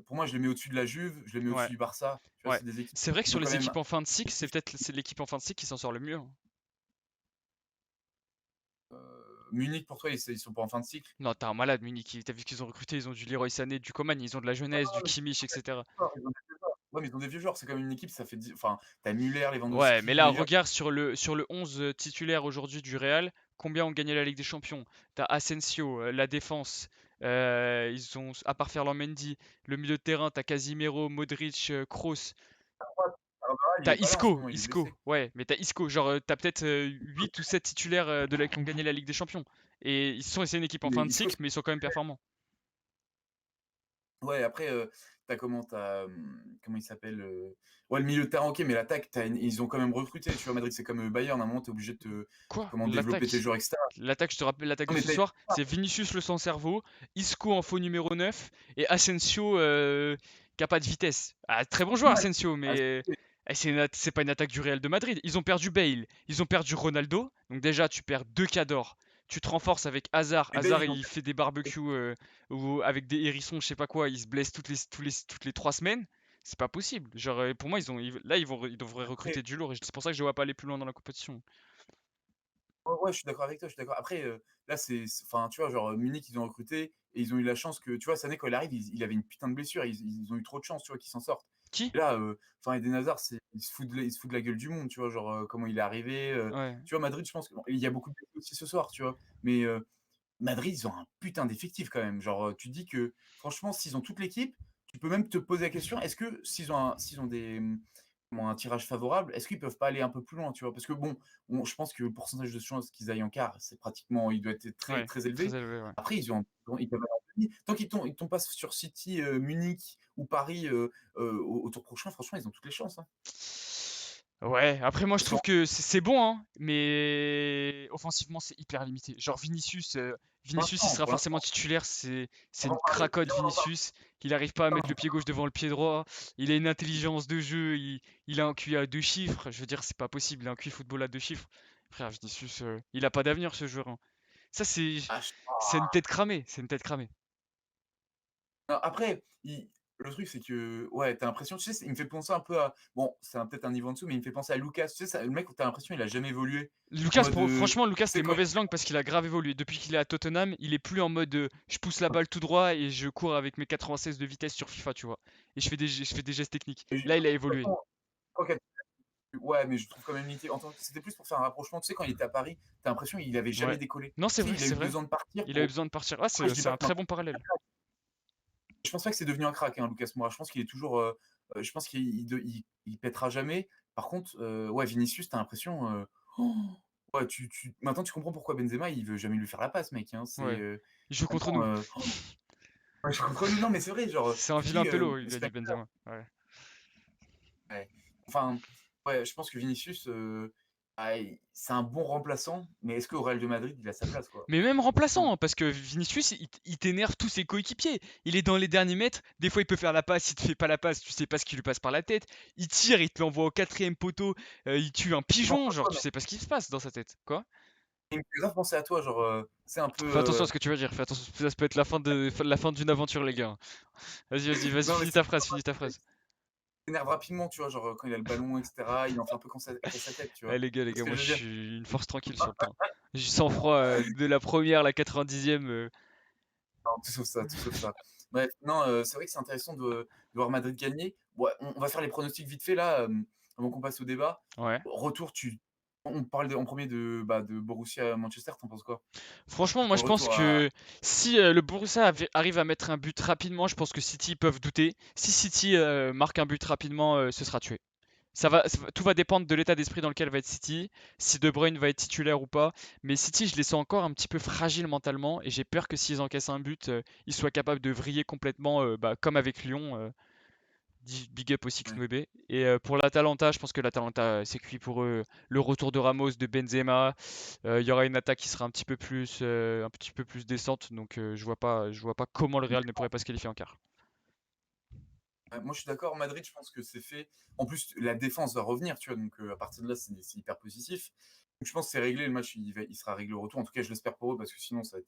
[SPEAKER 2] pour moi, je les mets au-dessus de la Juve, je les mets
[SPEAKER 1] Ouais,
[SPEAKER 2] au-dessus du Barça. Tu vois,
[SPEAKER 1] ouais.
[SPEAKER 2] c'est des équipes
[SPEAKER 1] C'est vrai que
[SPEAKER 2] qui
[SPEAKER 1] sur
[SPEAKER 2] ont quand
[SPEAKER 1] les
[SPEAKER 2] même.
[SPEAKER 1] équipes en fin de cycle, c'est l'équipe en fin de cycle qui s'en sort le mieux, hein.
[SPEAKER 2] Munich, pour toi, ils sont pas en fin de cycle?
[SPEAKER 1] Non, t'es un malade, Munich. T'as vu ce qu'ils ont recruté? Ils ont du Leroy Sané, du Coman, ils ont de la jeunesse, du
[SPEAKER 2] Ouais,
[SPEAKER 1] Kimmich, etc.
[SPEAKER 2] ils ont des vieux joueurs. Ouais, mais ils ont des vieux joueurs. C'est comme une équipe, ça fait enfin, t'as Müller,
[SPEAKER 1] Ouais, mais
[SPEAKER 2] Lewandowski,
[SPEAKER 1] là,
[SPEAKER 2] Neuer.
[SPEAKER 1] regarde sur le 11 titulaire aujourd'hui du Real, combien ont gagné la Ligue des Champions? T'as Asensio, la défense, ils ont, à part Ferland Mendy, le milieu de terrain, t'as Casimiro, Modric, Kroos,
[SPEAKER 2] Carvajal, il
[SPEAKER 1] t'as
[SPEAKER 2] est pas là en ce
[SPEAKER 1] Isco,
[SPEAKER 2] moment, il est
[SPEAKER 1] Isco,
[SPEAKER 2] blessé.
[SPEAKER 1] ouais, mais t'as Isco, genre t'as peut-être 8 ou 7 titulaires qui ont gagné la Ligue des Champions. Et c'est une équipe en
[SPEAKER 2] Mais
[SPEAKER 1] fin de
[SPEAKER 2] Isco,
[SPEAKER 1] cycle, mais ils sont quand même performants.
[SPEAKER 2] ouais, après, comment il s'appelle, ouais, le milieu de terrain, OK, mais l'attaque, ils ont quand même recruté. Tu vois, Madrid, c'est comme, Bayern, à un moment, tu es obligé de
[SPEAKER 1] Quoi?
[SPEAKER 2] développer tes
[SPEAKER 1] L'attaque?
[SPEAKER 2] joueurs et cetera.
[SPEAKER 1] L'attaque, je te rappelle l'attaque
[SPEAKER 2] Non,
[SPEAKER 1] de
[SPEAKER 2] mais
[SPEAKER 1] ce soir, c'est Vinicius le sans cerveau, Isco en faux numéro 9 et Asensio qui a pas de vitesse. Ah, très bon joueur
[SPEAKER 2] ouais,
[SPEAKER 1] Asensio,
[SPEAKER 2] ah,
[SPEAKER 1] mais c'est pas une attaque du Real de Madrid. Ils ont perdu Bale, ils ont perdu Ronaldo, donc déjà tu perds deux cadors. Tu te renforces avec Hazard.
[SPEAKER 2] mais Bale,
[SPEAKER 1] Hazard,
[SPEAKER 2] ils l'ont
[SPEAKER 1] il fait des barbecues ou avec des hérissons, je sais pas quoi. Il se blesse toutes les 3 semaines. C'est pas possible. Genre, pour moi, là, ils devraient
[SPEAKER 2] après.
[SPEAKER 1] recruter du lourd. Et c'est pour ça que je ne vois pas aller plus loin dans la compétition.
[SPEAKER 2] Ouais, ouais, je suis d'accord avec toi, je suis d'accord. Après, là, enfin, tu vois, genre, Munich, ils ont recruté et ils ont eu la chance que, tu vois, Sané, quand il arrive, il avait une putain de blessure. Ils ont eu trop de chance, tu vois, qu'ils s'en sortent.
[SPEAKER 1] Qui?
[SPEAKER 2] Et là, enfin, Eden Hazard, il se fout de la gueule du monde, tu vois, genre, comment il est arrivé.
[SPEAKER 1] Ouais.
[SPEAKER 2] Tu vois, Madrid, je pense qu'il y a beaucoup de blessés aussi ce soir, tu vois. Mais Madrid, ils ont un putain d'effectif quand même. Genre, tu dis que, franchement, s'ils ont toute l'équipe, tu peux même te poser la question, est-ce que s'ils ont un tirage favorable, est-ce qu'ils peuvent pas aller un peu plus loin, tu vois? Parce que bon, je pense que le pourcentage de chances qu'ils aillent en quart, il doit être très,
[SPEAKER 1] Ouais,
[SPEAKER 2] très
[SPEAKER 1] très
[SPEAKER 2] élevé.
[SPEAKER 1] élevé, ouais.
[SPEAKER 2] Après, ils peuvent aller en demi. Tant qu'ils tombent pas sur City, Munich ou Paris, au tour prochain, franchement, ils ont toutes les chances, hein.
[SPEAKER 1] Ouais, après moi je
[SPEAKER 2] Parce qu'en
[SPEAKER 1] trouve que c'est bon, hein, mais offensivement c'est hyper limité. Genre Vinicius il sera
[SPEAKER 2] pour
[SPEAKER 1] forcément
[SPEAKER 2] l'instant,
[SPEAKER 1] titulaire,
[SPEAKER 2] on
[SPEAKER 1] c'est
[SPEAKER 2] va
[SPEAKER 1] une
[SPEAKER 2] en parler,
[SPEAKER 1] cracotte
[SPEAKER 2] viens, on en parle.
[SPEAKER 1] Vinicius, qu'il arrive pas à mettre le pied gauche devant le pied droit, il a une intelligence de jeu, il a un QI à 2 chiffres, je veux dire c'est pas possible, il a un QI football à 2 chiffres. Frère Vinicius, il a pas d'avenir ce joueur, hein. Ça
[SPEAKER 2] Ah,
[SPEAKER 1] c'est une tête cramée, c'est une tête cramée.
[SPEAKER 2] non, après, le truc, c'est que, ouais, t'as l'impression, tu sais, il me fait penser un peu à. Bon, c'est peut-être un niveau en dessous, mais il me fait penser à Lucas. Tu sais, le mec, t'as l'impression, il a jamais évolué. En mode.
[SPEAKER 1] Franchement, Lucas,
[SPEAKER 2] Tu sais,
[SPEAKER 1] c'était mauvaise langue parce qu'il a grave évolué. Depuis qu'il est à Tottenham, il est plus en mode je pousse la balle tout droit et je cours avec mes 96 de vitesse sur FIFA, tu vois. Et je fais des gestes techniques. Là, il a évolué.
[SPEAKER 2] Ouais, mais je trouve quand même limité. C'était plus pour faire un rapprochement. Tu sais, quand il était à Paris, t'as l'impression qu'il avait jamais
[SPEAKER 1] Ouais.
[SPEAKER 2] décollé.
[SPEAKER 1] Non, c'est
[SPEAKER 2] Tu sais,
[SPEAKER 1] vrai,
[SPEAKER 2] il a
[SPEAKER 1] c'est
[SPEAKER 2] eu
[SPEAKER 1] vrai.
[SPEAKER 2] besoin de partir
[SPEAKER 1] Il a eu
[SPEAKER 2] pour.
[SPEAKER 1] besoin de partir. Ah,
[SPEAKER 2] Après, je dis
[SPEAKER 1] c'est
[SPEAKER 2] pas
[SPEAKER 1] un
[SPEAKER 2] que
[SPEAKER 1] très bon parallèle.
[SPEAKER 2] je pense pas que c'est devenu un crack, hein, Lucas Moura. Je pense qu'il est toujours. Je pense qu'il pètera jamais. Par contre, ouais, Vinicius, t'as l'impression. Ouais, maintenant, tu comprends pourquoi Benzema, il veut jamais lui faire la passe, mec, hein.
[SPEAKER 1] Ouais. Il joue contre
[SPEAKER 2] Vraiment,
[SPEAKER 1] nous.
[SPEAKER 2] ouais, je contre nous. Non, mais c'est vrai, genre,
[SPEAKER 1] C'est un
[SPEAKER 2] tu te
[SPEAKER 1] vilain
[SPEAKER 2] dis,
[SPEAKER 1] pélo, il a
[SPEAKER 2] c'est
[SPEAKER 1] dit
[SPEAKER 2] pas.
[SPEAKER 1] Benzema. Ouais.
[SPEAKER 2] Ouais. Enfin, ouais, je pense que Vinicius, c'est un bon remplaçant, mais est-ce qu'au Real de Madrid, il a sa place, quoi?
[SPEAKER 1] Mais même remplaçant,
[SPEAKER 2] Non.
[SPEAKER 1] hein, parce que Vinicius, il t'énerve tous ses coéquipiers. Il est dans les derniers mètres, des fois il peut faire la passe, il te fait pas la passe, tu sais pas ce qui lui passe par la tête. Il tire, il te l'envoie au quatrième poteau, il tue un
[SPEAKER 2] Je pense
[SPEAKER 1] pigeon,
[SPEAKER 2] à
[SPEAKER 1] genre
[SPEAKER 2] toi,
[SPEAKER 1] tu
[SPEAKER 2] mais
[SPEAKER 1] sais pas ce qui se passe dans sa tête. Quoi?
[SPEAKER 2] il me fait grave penser à toi, genre, c'est un peu,
[SPEAKER 1] Fais attention à ce que tu vas dire, fais attention, ça peut être la fin d'une aventure, les gars. Vas-y,
[SPEAKER 2] non, mais
[SPEAKER 1] finis ta phrase, finis ta phrase.
[SPEAKER 2] il s'énerve rapidement, tu vois? Genre, quand il a le ballon et cetera, il en fait un peu qu'à sa tête, tu
[SPEAKER 1] Eh
[SPEAKER 2] vois?
[SPEAKER 1] les
[SPEAKER 2] Tu vois
[SPEAKER 1] gars,
[SPEAKER 2] ce que
[SPEAKER 1] moi
[SPEAKER 2] je
[SPEAKER 1] je
[SPEAKER 2] veux dire?
[SPEAKER 1] suis une force tranquille sur le terrain. J'ai du sang-froid de la première à la 90e.
[SPEAKER 2] Non, tout sauf ça, tout sauf ça. Bref, non, c'est vrai que c'est intéressant de voir Madrid gagner. Ouais, on va faire les pronostics vite fait là, avant qu'on passe au débat.
[SPEAKER 1] Ouais.
[SPEAKER 2] Retour, on parle en 1er de Borussia Manchester, tu en penses quoi?
[SPEAKER 1] Franchement, moi
[SPEAKER 2] Pour
[SPEAKER 1] je
[SPEAKER 2] le
[SPEAKER 1] pense
[SPEAKER 2] retour à
[SPEAKER 1] que si le Borussia arrive à mettre un but rapidement, je pense que City peuvent douter. Si City marque un but rapidement, ce sera tué. Tout va dépendre de l'état d'esprit dans lequel va être City, si De Bruyne va être titulaire ou pas. Mais City, je les sens encore un petit peu fragiles mentalement et j'ai peur que s'ils encaissent un but, ils soient capables de vriller complètement, comme avec Lyon. Big up aussi
[SPEAKER 2] ouais.
[SPEAKER 1] Kimpembe. Et pour l'Atalanta, je pense que l'Atalanta, c'est cuit pour eux. Le retour de Ramos, de Benzema, il y aura une attaque qui sera un petit peu plus décente. Donc je vois pas comment le Real ne pourrait pas se qualifier en quart.
[SPEAKER 2] Moi, je suis d'accord, Madrid, je pense que c'est fait. En plus, la défense va revenir, tu vois? Donc, à partir de là, c'est hyper positif. Donc je pense que c'est réglé, le match, il sera réglé au retour. En tout cas, je l'espère pour eux parce que sinon ça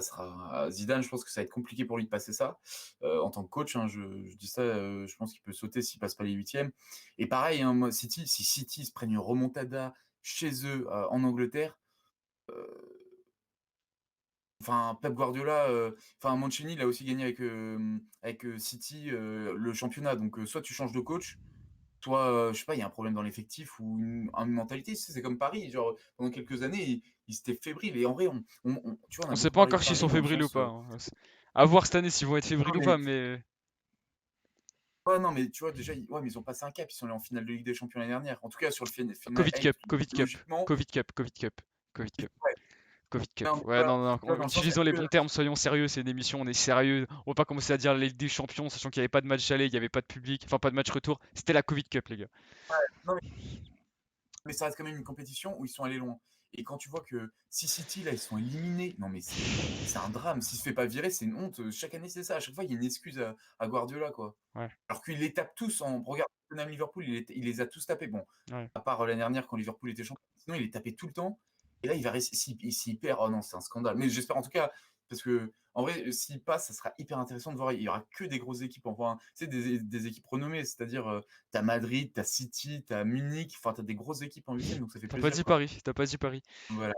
[SPEAKER 2] sera Zidane, je pense que ça va être compliqué pour lui de passer ça, en tant que coach, hein, je dis ça, je pense qu'il peut sauter s'il passe pas les huitièmes. Et pareil, hein, moi, si City se prennent une remontada chez eux, en Angleterre, enfin Pep Guardiola, enfin Mancini, il a aussi gagné avec City, le championnat. Donc, soit tu changes de coach, soit, je sais pas, il y a un problème dans l'effectif ou une mentalité. Tu sais, c'est comme Paris, genre pendant quelques années, ils étaient fébriles et en vrai, tu vois, on
[SPEAKER 1] On
[SPEAKER 2] a
[SPEAKER 1] sait
[SPEAKER 2] beaucoup
[SPEAKER 1] pas
[SPEAKER 2] parlé de
[SPEAKER 1] encore s'ils sont
[SPEAKER 2] Paris dans le
[SPEAKER 1] fébriles ou
[SPEAKER 2] sens,
[SPEAKER 1] pas, hein. À voir cette année s'ils vont être fébriles
[SPEAKER 2] non
[SPEAKER 1] ou
[SPEAKER 2] mais
[SPEAKER 1] pas, mais
[SPEAKER 2] ouais, non, mais tu vois, déjà, mais ils ont passé un cap, ils sont allés en finale de Ligue des Champions l'année dernière. En tout cas, sur le final
[SPEAKER 1] Covid
[SPEAKER 2] 8,
[SPEAKER 1] Cup, Covid Cup,
[SPEAKER 2] logiquement,
[SPEAKER 1] Covid Cup, Covid Cup, Covid Cup.
[SPEAKER 2] ouais.
[SPEAKER 1] Covid
[SPEAKER 2] Mais
[SPEAKER 1] Cup.
[SPEAKER 2] en
[SPEAKER 1] Ouais,
[SPEAKER 2] voilà,
[SPEAKER 1] non, non,
[SPEAKER 2] tu vois, dans le sens,
[SPEAKER 1] utilisons
[SPEAKER 2] est-ce
[SPEAKER 1] les
[SPEAKER 2] que
[SPEAKER 1] bons termes, soyons sérieux, c'est une émission, on est sérieux. On va pas commencer à dire la Ligue des Champions, sachant qu'il n'y avait pas de match aller, il n'y avait pas de public, enfin pas de match retour. C'était la Covid Cup, les gars.
[SPEAKER 2] non, mais ça reste quand même une compétition où ils sont allés loin. Et quand tu vois que si City, là, ils sont éliminés, non, mais c'est un drame. S'il se fait pas virer, c'est une honte. Chaque année, c'est ça. À chaque fois, il y a une excuse à Guardiola, quoi.
[SPEAKER 1] Ouais,
[SPEAKER 2] Alors qu'il les tape tous en. Regarde, Tottenham Liverpool, il les a tous tapés. Bon,
[SPEAKER 1] ouais.
[SPEAKER 2] à part l'année dernière quand Liverpool était champion. Sinon, il les tapait tout le temps. Et là, il va rester. S'il perd, oh non, c'est un scandale. Mais j'espère en tout cas, parce que en vrai, s'il passe, ça sera hyper intéressant de voir. Il y aura que des grosses équipes. Enfin, tu sais, des équipes renommées. C'est-à-dire, t'as Madrid, t'as City, t'as Munich. Enfin, t'as des grosses équipes en huitième, donc ça fait
[SPEAKER 1] T'as pas
[SPEAKER 2] plaisir,
[SPEAKER 1] dit
[SPEAKER 2] quoi.
[SPEAKER 1] Paris, t'as pas dit Paris.
[SPEAKER 2] Voilà.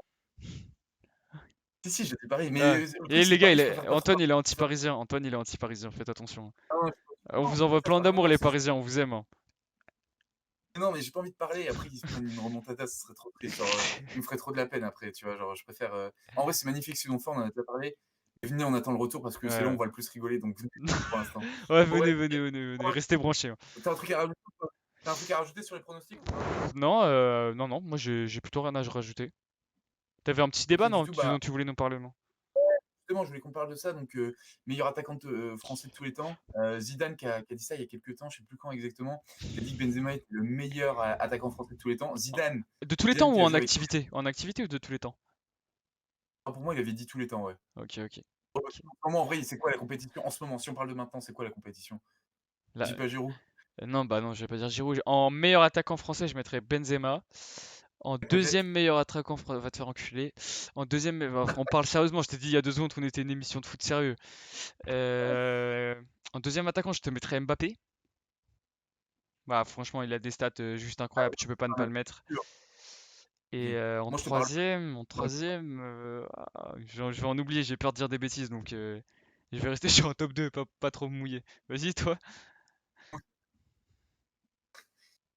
[SPEAKER 2] Si, j'ai dit Paris. Mais
[SPEAKER 1] Ah.
[SPEAKER 2] le
[SPEAKER 1] Et
[SPEAKER 2] truc,
[SPEAKER 1] les
[SPEAKER 2] c'est
[SPEAKER 1] gars,
[SPEAKER 2] Paris, je préfère pas trop
[SPEAKER 1] Antoine,
[SPEAKER 2] Paris.
[SPEAKER 1] il est anti-parisien. Antoine, il est anti-parisien, faites attention.
[SPEAKER 2] Ah non,
[SPEAKER 1] On
[SPEAKER 2] non,
[SPEAKER 1] vous
[SPEAKER 2] je
[SPEAKER 1] envoie
[SPEAKER 2] préfère
[SPEAKER 1] plein
[SPEAKER 2] pas. Non,
[SPEAKER 1] d'amour,
[SPEAKER 2] non,
[SPEAKER 1] les
[SPEAKER 2] c'est juste.
[SPEAKER 1] Parisiens, on vous aime, hein.
[SPEAKER 2] Non, mais j'ai pas envie de parler. Après, qu'ils se prennent une remontada, ce serait trop triste. Genre, il me ferait trop de la peine après, tu vois. Genre, je préfère. En vrai, c'est magnifique ce qu'ils ont fait, on en a déjà parlé. Et venez, on attend le retour parce que c'est là où
[SPEAKER 1] Ouais,
[SPEAKER 2] on va le plus rigoler. Donc, venez pour l'instant.
[SPEAKER 1] ouais,
[SPEAKER 2] Bon, ouais,
[SPEAKER 1] venez, restez branchés, hein.
[SPEAKER 2] t'as un truc à rajouter, toi? T'as un truc à rajouter sur les pronostics ou pas?
[SPEAKER 1] Non, non, moi j'ai plutôt rien à rajouter. T'avais un petit
[SPEAKER 2] Ok,
[SPEAKER 1] débat,
[SPEAKER 2] du
[SPEAKER 1] non,
[SPEAKER 2] tout, bah,
[SPEAKER 1] dont tu voulais nous parler, non?
[SPEAKER 2] justement, je voulais qu'on parle de ça. Donc, meilleur attaquant français de tous les temps. Zidane qui a dit ça il y a quelques temps, je sais plus quand exactement, qui a dit que Benzema était le meilleur attaquant français de tous les temps.
[SPEAKER 1] De tous les temps
[SPEAKER 2] Zidane
[SPEAKER 1] ou
[SPEAKER 2] qui a
[SPEAKER 1] en
[SPEAKER 2] joué.
[SPEAKER 1] activité? En activité ou de tous les temps?
[SPEAKER 2] Pour moi, il avait dit tous les temps, ouais.
[SPEAKER 1] Ok, ok.
[SPEAKER 2] Comment, en vrai, c'est quoi la compétition en ce moment? Si on parle de maintenant, c'est quoi la compétition?
[SPEAKER 1] Là,
[SPEAKER 2] Dis pas Giroud.
[SPEAKER 1] non, bah non, je vais pas dire Giroud. En meilleur attaquant français, je mettrais Benzema. En
[SPEAKER 2] Peut-être.
[SPEAKER 1] deuxième meilleur attaquant, va te faire enculer. En deuxième, on parle sérieusement, je t'ai dit il y a 2 secondes qu'on était une émission de foot sérieux. En deuxième attaquant, je te mettrais Mbappé. Bah, franchement, il a des stats juste incroyables, tu peux pas ne
[SPEAKER 2] Ah,
[SPEAKER 1] pas
[SPEAKER 2] mais
[SPEAKER 1] le mettre.
[SPEAKER 2] sûr. Ok.
[SPEAKER 1] Et
[SPEAKER 2] Moi, je te parle.
[SPEAKER 1] en troisième, je vais en oublier, j'ai peur de dire des bêtises, donc je vais rester sur un top 2, pas trop me mouiller. Vas-y, toi.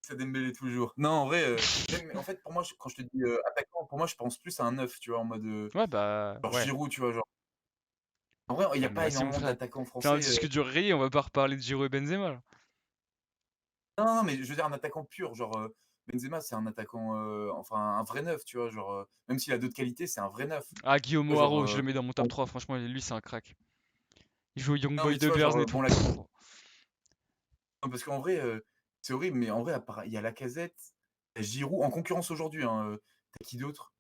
[SPEAKER 2] C'est Dembélé toujours. Non, en vrai, même, en fait, pour moi, quand je te dis attaquant, pour moi, je pense plus à un neuf, tu vois, en mode
[SPEAKER 1] Ouais, bah,
[SPEAKER 2] genre
[SPEAKER 1] ouais.
[SPEAKER 2] Giroud, tu vois, genre. En vrai, il n'y
[SPEAKER 1] Ouais,
[SPEAKER 2] a
[SPEAKER 1] mais
[SPEAKER 2] pas
[SPEAKER 1] vas-y, mon
[SPEAKER 2] énormément
[SPEAKER 1] frère.
[SPEAKER 2] d'attaquants
[SPEAKER 1] Fais un
[SPEAKER 2] français.
[SPEAKER 1] disque dur rayé, on va pas reparler de Giroud et Benzema, là.
[SPEAKER 2] Non, non, mais je veux dire un attaquant pur, genre Benzema, c'est un attaquant, enfin un vrai neuf, tu vois, genre même s'il a d'autres qualités, c'est un vrai neuf.
[SPEAKER 1] Ah, Guillaume
[SPEAKER 2] Genre,
[SPEAKER 1] Haro, je le mets dans mon top 3, franchement, lui, c'est un crack. Il joue au Young
[SPEAKER 2] non,
[SPEAKER 1] Boy
[SPEAKER 2] mais tu
[SPEAKER 1] de
[SPEAKER 2] vois, genre
[SPEAKER 1] Berne et tout.
[SPEAKER 2] bon, la...
[SPEAKER 1] Pff.
[SPEAKER 2] non, parce qu'en vrai, c'est horrible, mais en vrai, il y a Lacazette, Giroud en concurrence aujourd'hui, hein, tu qui d'autre?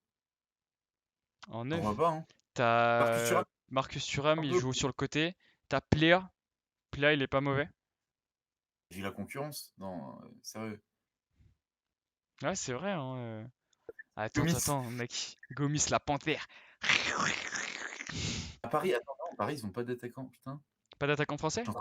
[SPEAKER 1] En
[SPEAKER 2] J'en vois
[SPEAKER 1] neuf,
[SPEAKER 2] pas, hein. Marcus
[SPEAKER 1] t'as
[SPEAKER 2] Thuram,
[SPEAKER 1] Marcus Thuram,
[SPEAKER 2] un
[SPEAKER 1] il
[SPEAKER 2] peu,
[SPEAKER 1] joue sur le côté. T'as Plea. Plea, il est pas mauvais.
[SPEAKER 2] j'ai la concurrence? Non, sérieux.
[SPEAKER 1] Ouais, c'est vrai, hein. Attends, attends,
[SPEAKER 2] Gomis,
[SPEAKER 1] attends, mec. Gomis, la panthère.
[SPEAKER 2] à Paris, attends, non, Paris, ils ont pas d'attaquant, putain.
[SPEAKER 1] Pas d'attaquant français?
[SPEAKER 2] J'en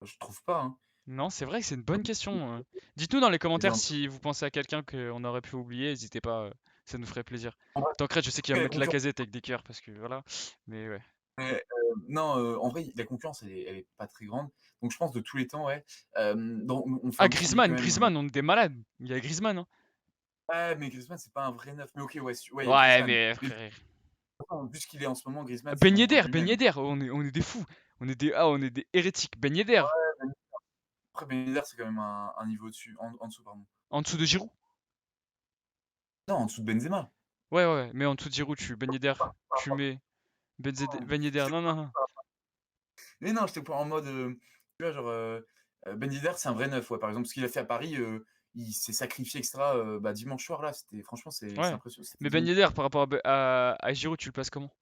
[SPEAKER 2] je trouve pas, hein.
[SPEAKER 1] Non, c'est vrai que c'est une bonne question. Dites-nous dans les
[SPEAKER 2] J'ai
[SPEAKER 1] commentaires
[SPEAKER 2] un
[SPEAKER 1] si vous pensez à quelqu'un qu'on aurait pu oublier. N'hésitez pas, ça nous ferait plaisir.
[SPEAKER 2] en vrai,
[SPEAKER 1] Tancred, je sais qu'il va
[SPEAKER 2] la
[SPEAKER 1] mettre la
[SPEAKER 2] concurrence,
[SPEAKER 1] casette avec des cœurs parce que voilà. Mais ouais.
[SPEAKER 2] non, en vrai, la concurrence, elle est pas très grande. Donc je pense de tous les temps, ouais. Dans on fait
[SPEAKER 1] Ah,
[SPEAKER 2] un petit
[SPEAKER 1] Griezmann,
[SPEAKER 2] quand même,
[SPEAKER 1] Griezmann, on est des malades. Il y a Griezmann, hein.
[SPEAKER 2] ouais, mais Griezmann, c'est pas un vrai neuf. Mais OK, ouais, ouais, il y a
[SPEAKER 1] Ouais,
[SPEAKER 2] Griezmann.
[SPEAKER 1] mais
[SPEAKER 2] Mais
[SPEAKER 1] frère.
[SPEAKER 2] vu ce qu'il est en ce moment, Griezmann, c'est
[SPEAKER 1] Ben
[SPEAKER 2] quand même un
[SPEAKER 1] Yedder,
[SPEAKER 2] vrai
[SPEAKER 1] Ben
[SPEAKER 2] name.
[SPEAKER 1] Yedder, on est des fous. On est des hérétiques. Ben Yedder,
[SPEAKER 2] Après, Ben Yedder, c'est quand même un niveau au-dessus, en dessous, pardon.
[SPEAKER 1] en dessous de Giroud.
[SPEAKER 2] Non, en dessous de Benzema.
[SPEAKER 1] Ouais, ouais, mais en dessous de Giroud, Ben Yedder, tu mets
[SPEAKER 2] Non,
[SPEAKER 1] Ben Yedder. Non, non, non.
[SPEAKER 2] mais non, j'étais pas en mode, tu vois, genre, Ben Yedder, c'est un vrai neuf, ouais, par exemple, ce qu'il a fait à Paris, il s'est sacrifié extra, bah, dimanche soir, là, c'était franchement, c'est
[SPEAKER 1] Ouais.
[SPEAKER 2] impressionnant, c'était
[SPEAKER 1] Mais Ben
[SPEAKER 2] digne.
[SPEAKER 1] Yedder, par rapport à Giroud, tu le places comment?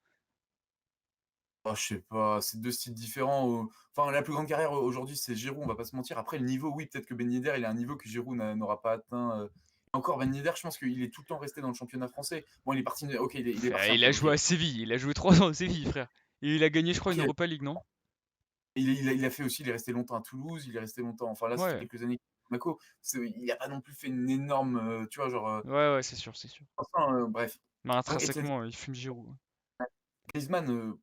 [SPEAKER 2] Oh, je sais pas, c'est 2 styles différents, enfin, la plus grande carrière aujourd'hui, c'est Giroud, on va pas se mentir. Après, le niveau, oui, peut-être que Ben Yedder, il a un niveau que Giroud n'aura pas atteint, encore Ben Yedder, je pense qu'il est tout le temps resté dans le championnat français. Bon, il est parti, OK, il est
[SPEAKER 1] Frère,
[SPEAKER 2] parti un
[SPEAKER 1] il
[SPEAKER 2] peu,
[SPEAKER 1] a
[SPEAKER 2] OK.
[SPEAKER 1] joué à Séville. Il a joué 3 ans à Séville, frère. Et il a gagné, je crois, une
[SPEAKER 2] OK,
[SPEAKER 1] Europa League, non?
[SPEAKER 2] il a fait aussi, il est resté longtemps à Toulouse, il est resté longtemps, enfin, là, ça fait
[SPEAKER 1] Ouais.
[SPEAKER 2] quelques années qu'il est à Monaco. Il a pas non plus fait une énorme, tu vois, genre,
[SPEAKER 1] Ouais, ouais, c'est sûr, c'est sûr.
[SPEAKER 2] enfin, bref.
[SPEAKER 1] Mais
[SPEAKER 2] Donc, et
[SPEAKER 1] intrinsèquement, il fume Giroud.
[SPEAKER 2] Griezmann,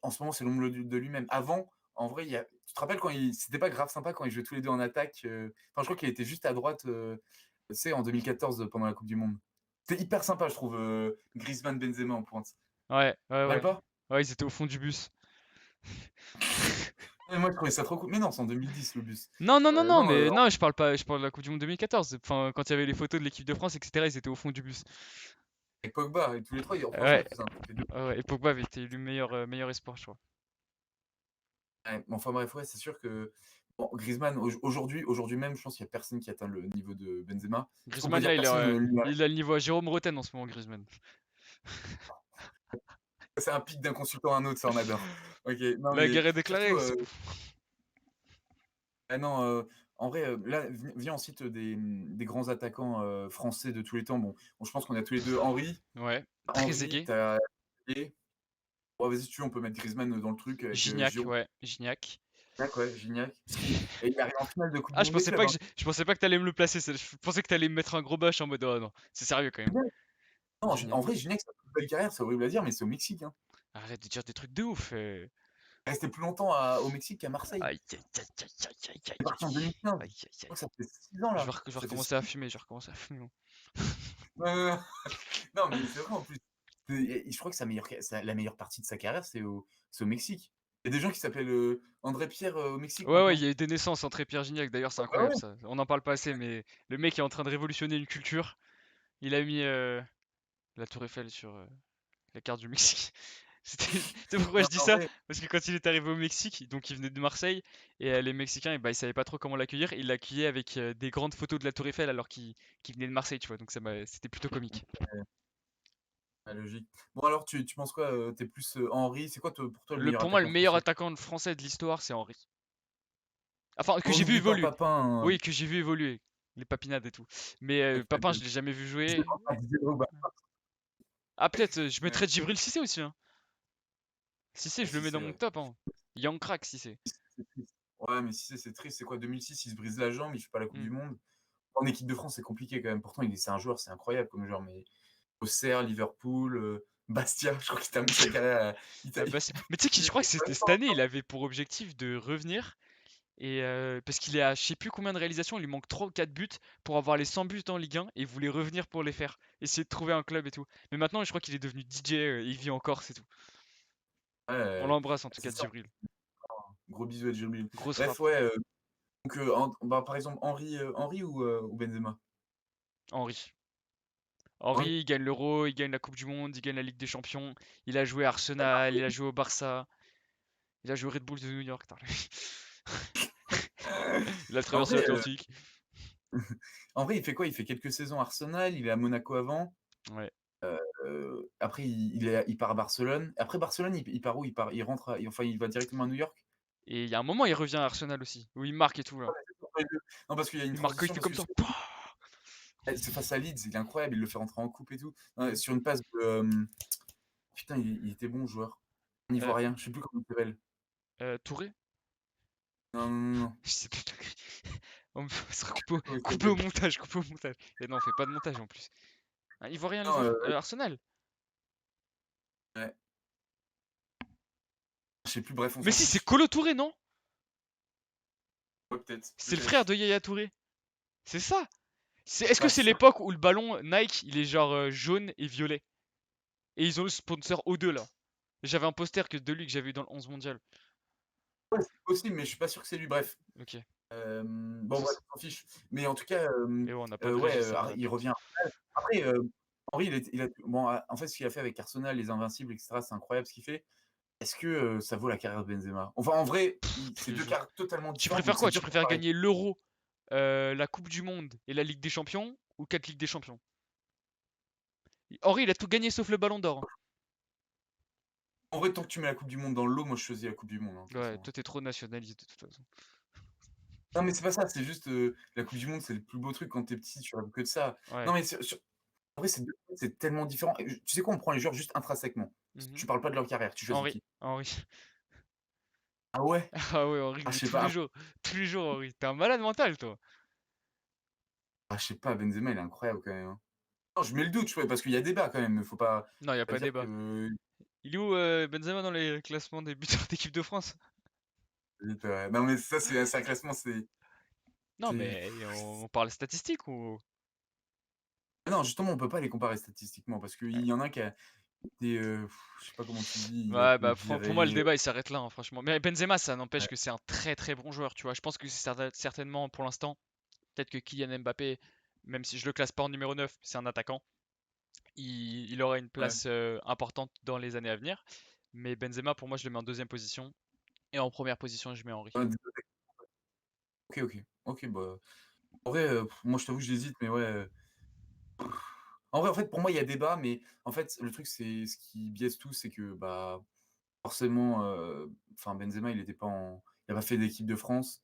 [SPEAKER 2] en ce moment, c'est l'ombre de lui-même. Avant, en vrai, tu te rappelles quand c'était pas grave sympa quand ils jouaient tous les deux en attaque. Enfin, je crois qu'il était juste à droite, tu sais, en 2014 pendant la Coupe du Monde. C'était hyper sympa, je trouve, Griezmann, Benzema en pointe. Tu
[SPEAKER 1] Ouais, ouais,
[SPEAKER 2] te rappelles
[SPEAKER 1] ouais.
[SPEAKER 2] pas?
[SPEAKER 1] Ouais, ils étaient au fond du bus.
[SPEAKER 2] Ouais, moi, je trouvais ça trop cool. Mais non, c'est en 2010 le bus.
[SPEAKER 1] Non, non, non, non,
[SPEAKER 2] Non,
[SPEAKER 1] mais non, je parle pas, je parle de la Coupe du Monde 2014. Enfin, quand il y avait les photos de l'équipe de France, etc., ils étaient au fond du bus.
[SPEAKER 2] avec Pogba et tous les trois, franchement,
[SPEAKER 1] Ouais,
[SPEAKER 2] ils faisaient un truc de.
[SPEAKER 1] ouais, ouais. Et Pogba avait été élu meilleur espoir, je crois.
[SPEAKER 2] Ouais, mais enfin bref, ouais, c'est sûr que bon, Griezmann, aujourd'hui même, je pense qu'il y a personne qui atteint le niveau de Benzema. Est-ce qu'on peut
[SPEAKER 1] Griezmann,
[SPEAKER 2] dire
[SPEAKER 1] là,
[SPEAKER 2] personne
[SPEAKER 1] il a le niveau à Jérôme Roten en ce moment, Griezmann.
[SPEAKER 2] c'est un pic d'un consultant à un autre, ça on adore. OK, non
[SPEAKER 1] La
[SPEAKER 2] mais
[SPEAKER 1] guerre est
[SPEAKER 2] surtout,
[SPEAKER 1] déclarée.
[SPEAKER 2] ah non, en vrai, là, viens on cite des grands attaquants, français de tous les temps. Bon, je pense qu'on a tous les 2 Henry.
[SPEAKER 1] Ouais, très
[SPEAKER 2] Henry,
[SPEAKER 1] aigué.
[SPEAKER 2] tu as bon vas-y si tu veux, on peut mettre Griezmann, dans le truc avec,
[SPEAKER 1] Gignac,
[SPEAKER 2] Giroud,
[SPEAKER 1] ouais, Gignac.
[SPEAKER 2] ouais, Gignac. Parce qu'il et il arrive en finale de coupe
[SPEAKER 1] Ah,
[SPEAKER 2] du
[SPEAKER 1] je
[SPEAKER 2] monde des
[SPEAKER 1] pensais
[SPEAKER 2] clubs,
[SPEAKER 1] pas
[SPEAKER 2] hein.
[SPEAKER 1] je pensais pas que t'allais me le placer. Je pensais que t'allais me mettre un gros bâche en mode oh non, c'est sérieux quand même.
[SPEAKER 2] Gignac, non,
[SPEAKER 1] Gignac.
[SPEAKER 2] en vrai, Gignac, sa plus belle carrière, c'est horrible à dire, mais c'est au Mexique, hein.
[SPEAKER 1] Arrête de dire des trucs de ouf.
[SPEAKER 2] Il est resté plus longtemps au Mexique qu'à Marseille.
[SPEAKER 1] Aïe, aïe, aïe, aïe, aïe, aïe,
[SPEAKER 2] Il est
[SPEAKER 1] aïe,
[SPEAKER 2] parti en
[SPEAKER 1] aïe.
[SPEAKER 2] 2015.
[SPEAKER 1] Aïe, aïe,
[SPEAKER 2] Je
[SPEAKER 1] aïe.
[SPEAKER 2] crois que ça fait 6 ans là.
[SPEAKER 1] Je vais
[SPEAKER 2] Ça fait 6
[SPEAKER 1] recommencer à fumer, je vais recommencer à fumer. Moi.
[SPEAKER 2] non, non, non. Non, mais c'est vrai en plus. Je crois que la meilleure partie de sa carrière, c'est au Mexique. Il y a des gens qui s'appellent André Pierre au Mexique
[SPEAKER 1] Ouais, ouais, il
[SPEAKER 2] maintenant.
[SPEAKER 1] y a eu des naissances entre Pierre Gignac, d'ailleurs, c'est
[SPEAKER 2] Ah bah
[SPEAKER 1] incroyable
[SPEAKER 2] ouais.
[SPEAKER 1] ça. On n'en parle pas assez, mais le mec est en train de révolutionner une culture. Il a mis la Tour Eiffel sur la carte du Mexique. Tu sais pourquoi
[SPEAKER 2] Non,
[SPEAKER 1] je dis
[SPEAKER 2] mais en
[SPEAKER 1] ça?
[SPEAKER 2] vrai,
[SPEAKER 1] Parce que quand il est arrivé au Mexique, donc il venait de Marseille, et les Mexicains, bah, ils savaient pas trop comment l'accueillir. Ils l'accueillaient avec des grandes photos de la Tour Eiffel alors qu'il venait de Marseille, tu vois. Donc c'était plutôt comique.
[SPEAKER 2] ouais, logique. Bon alors, tu penses quoi? T'es plus Henry. C'est quoi pour toi le meilleur
[SPEAKER 1] Pour moi, le
[SPEAKER 2] attaquant
[SPEAKER 1] meilleur
[SPEAKER 2] français?
[SPEAKER 1] attaquant français de l'histoire, c'est Henry. Enfin, que
[SPEAKER 2] On
[SPEAKER 1] j'ai vu
[SPEAKER 2] n'oublie pas
[SPEAKER 1] évoluer.
[SPEAKER 2] Papin.
[SPEAKER 1] Oui, que j'ai vu évoluer. Les papinades et tout. Mais Papin, je l'ai jamais vu
[SPEAKER 2] Didier
[SPEAKER 1] jouer.
[SPEAKER 2] Drogba, Didier Drogba.
[SPEAKER 1] Ah, peut-être, je
[SPEAKER 2] Ouais,
[SPEAKER 1] mettrais Djibril Cissé aussi, hein. Cissé,
[SPEAKER 2] ouais,
[SPEAKER 1] je le
[SPEAKER 2] si
[SPEAKER 1] mets dans
[SPEAKER 2] c'est
[SPEAKER 1] mon
[SPEAKER 2] ouais.
[SPEAKER 1] top, hein. Young crack, Cissé.
[SPEAKER 2] C'est triste. Ouais, mais si c'est triste, c'est quoi 2006, il se brise la jambe, il fait pas la Coupe
[SPEAKER 1] Hmm.
[SPEAKER 2] du Monde. En équipe de France, c'est compliqué quand même. Pourtant, c'est un joueur, c'est incroyable comme joueur, mais Auxerre, Liverpool, Bastia, je crois qu'il termine sa carrière à
[SPEAKER 1] Ah,
[SPEAKER 2] Italie.
[SPEAKER 1] bah, mais tu sais qu'il, je crois que c'était cette année, il avait pour objectif de revenir. Et parce qu'il est à je sais plus combien de réalisations, il lui manque 3 ou 4 buts pour avoir les 100 buts en Ligue 1 et il voulait revenir pour les faire. Essayer de trouver un club et tout. Mais maintenant, je crois qu'il est devenu DJ, il vit encore, c'est tout. On
[SPEAKER 2] Ouais,
[SPEAKER 1] l'embrasse en tout cas,
[SPEAKER 2] c'est ça.
[SPEAKER 1] Djibril.
[SPEAKER 2] Gros bisous à Djibril.
[SPEAKER 1] Grosse
[SPEAKER 2] Bref,
[SPEAKER 1] frappe.
[SPEAKER 2] ouais, donc bah, par exemple, Henry ou Benzema?
[SPEAKER 1] Henry.
[SPEAKER 2] Henry?
[SPEAKER 1] Henry, il gagne l'Euro, il gagne la Coupe du Monde, il gagne la Ligue des Champions. Il a joué à Arsenal, il a joué au Barça, il a joué au Red Bull de New York. Putain, il a
[SPEAKER 2] En
[SPEAKER 1] traversé
[SPEAKER 2] vrai,
[SPEAKER 1] l'Atlantique.
[SPEAKER 2] En vrai, il fait quoi? Il fait quelques saisons à Arsenal, il est à Monaco avant,
[SPEAKER 1] Ouais.
[SPEAKER 2] après il part à Barcelone. Après Barcelone, il part où? Il rentre à enfin, il va directement à New York?
[SPEAKER 1] Et il y a un moment, il revient à Arsenal aussi, où il marque et tout là.
[SPEAKER 2] Non, parce qu'il y a une
[SPEAKER 1] Il marque, il
[SPEAKER 2] transition,
[SPEAKER 1] fait
[SPEAKER 2] parce
[SPEAKER 1] comme
[SPEAKER 2] que
[SPEAKER 1] ça.
[SPEAKER 2] c'est face à Leeds, il est incroyable, il le fait rentrer en coupe et tout. Sur une passe de, putain, il était bon, le joueur. Un
[SPEAKER 1] Euh,
[SPEAKER 2] Ivoirien, je sais plus comment il s'appelle.
[SPEAKER 1] Touré?
[SPEAKER 2] Non, non, non, non.
[SPEAKER 1] Je sais plus. On sera
[SPEAKER 2] Je sais plus comment il
[SPEAKER 1] coupé au
[SPEAKER 2] s'appelle.
[SPEAKER 1] montage, coupé au montage. Et non, on fait pas de montage en plus. Un Ivoirien,
[SPEAKER 2] Non,
[SPEAKER 1] Arsenal.
[SPEAKER 2] ouais, je sais plus, bref, on
[SPEAKER 1] Mais
[SPEAKER 2] s'en
[SPEAKER 1] si, c'est
[SPEAKER 2] fiche.
[SPEAKER 1] Kolo Touré, non?
[SPEAKER 2] Ouais, peut-être,
[SPEAKER 1] C'est le frère
[SPEAKER 2] peut-être.
[SPEAKER 1] de Yaya Touré. C'est ça.
[SPEAKER 2] Je suis
[SPEAKER 1] Est-ce que
[SPEAKER 2] pas
[SPEAKER 1] c'est
[SPEAKER 2] sûr.
[SPEAKER 1] l'époque où le ballon Nike, il est genre jaune et violet? Et ils ont le sponsor O2 là. J'avais un poster de lui que j'avais eu dans le 11 mondial.
[SPEAKER 2] Ouais, c'est possible, mais je suis pas sûr que c'est lui, bref.
[SPEAKER 1] Ok.
[SPEAKER 2] Bon, bref, on s'en fiche. Mais en tout cas,
[SPEAKER 1] Et ouais, on n'a pas de
[SPEAKER 2] ouais,
[SPEAKER 1] registre, ça va
[SPEAKER 2] il
[SPEAKER 1] répéter.
[SPEAKER 2] revient. Après, Henry, bon, en fait, ce qu'il a fait avec Arsenal, les Invincibles, etc., c'est incroyable ce qu'il fait. Est-ce que ça vaut la carrière de Benzema? Enfin, en vrai,
[SPEAKER 1] Tous
[SPEAKER 2] c'est
[SPEAKER 1] les
[SPEAKER 2] deux
[SPEAKER 1] jours.
[SPEAKER 2] carrières totalement
[SPEAKER 1] Tu
[SPEAKER 2] différentes,
[SPEAKER 1] préfères
[SPEAKER 2] donc c'est
[SPEAKER 1] quoi? Tu
[SPEAKER 2] dur de
[SPEAKER 1] préfères
[SPEAKER 2] comparer.
[SPEAKER 1] gagner l'Euro, la Coupe du Monde et la Ligue des Champions ou 4 Ligues des Champions? Henri, il a tout gagné sauf le Ballon d'Or, hein.
[SPEAKER 2] En vrai, tant que tu mets la Coupe du Monde dans le lot, moi je choisis la Coupe du Monde, hein, de toute
[SPEAKER 1] Ouais,
[SPEAKER 2] façon.
[SPEAKER 1] toi t'es trop nationaliste de toute façon.
[SPEAKER 2] Non, mais c'est pas ça, c'est juste la Coupe du Monde, c'est le plus beau truc quand t'es petit, tu rêves que de ça.
[SPEAKER 1] Ouais.
[SPEAKER 2] Non, mais en vrai, c'est tellement différent. Et tu sais quoi, on prend les joueurs juste intrinsèquement.
[SPEAKER 1] Mhm.
[SPEAKER 2] Tu parles pas de leur carrière, tu choisis
[SPEAKER 1] Henri,
[SPEAKER 2] qui?
[SPEAKER 1] Henri.
[SPEAKER 2] Ah ouais?
[SPEAKER 1] Ah ouais, Henri,
[SPEAKER 2] Ah,
[SPEAKER 1] mais
[SPEAKER 2] je sais pas.
[SPEAKER 1] tous les jours, Henri. T'es un malade mental, toi.
[SPEAKER 2] Ah, je sais pas, Benzema, il est incroyable quand même, hein. Non, je mets le doute, ouais, parce qu'il y a débat quand même.
[SPEAKER 1] Non, y a
[SPEAKER 2] Faut pas
[SPEAKER 1] pas de
[SPEAKER 2] dire
[SPEAKER 1] débat.
[SPEAKER 2] que.
[SPEAKER 1] Il est où Benzema dans les classements des buteurs d'équipe de France?
[SPEAKER 2] Non, mais ça, c'est un classement, c'est.
[SPEAKER 1] Non, mais on parle statistique ou...
[SPEAKER 2] Non, justement, on peut pas les comparer statistiquement parce qu'il y en a un qui a été, je sais pas comment tu dis, il a
[SPEAKER 1] Ouais,
[SPEAKER 2] été
[SPEAKER 1] bah pour moi le
[SPEAKER 2] viré.
[SPEAKER 1] débat il s'arrête là, hein, franchement. Mais Benzema, ça n'empêche
[SPEAKER 2] Ouais,
[SPEAKER 1] que c'est un très très bon joueur, tu vois. Je pense que c'est certainement pour l'instant, peut-être que Kylian Mbappé, même si je le classe pas en numéro 9, c'est un attaquant, il aura une
[SPEAKER 2] ouais.
[SPEAKER 1] place importante dans les années à venir. Mais Benzema, pour moi, je le mets en deuxième position. Et en première position, je mets Henry.
[SPEAKER 2] Ouais, OK, OK. OK, bah, en vrai, moi, je t'avoue, j'hésite, mais ouais, en vrai, en fait, pour moi, il y a débat, mais en fait, le truc, c'est ce qui biaise tout, c'est que, bah, forcément, enfin, Benzema, il a pas fait d'équipe de France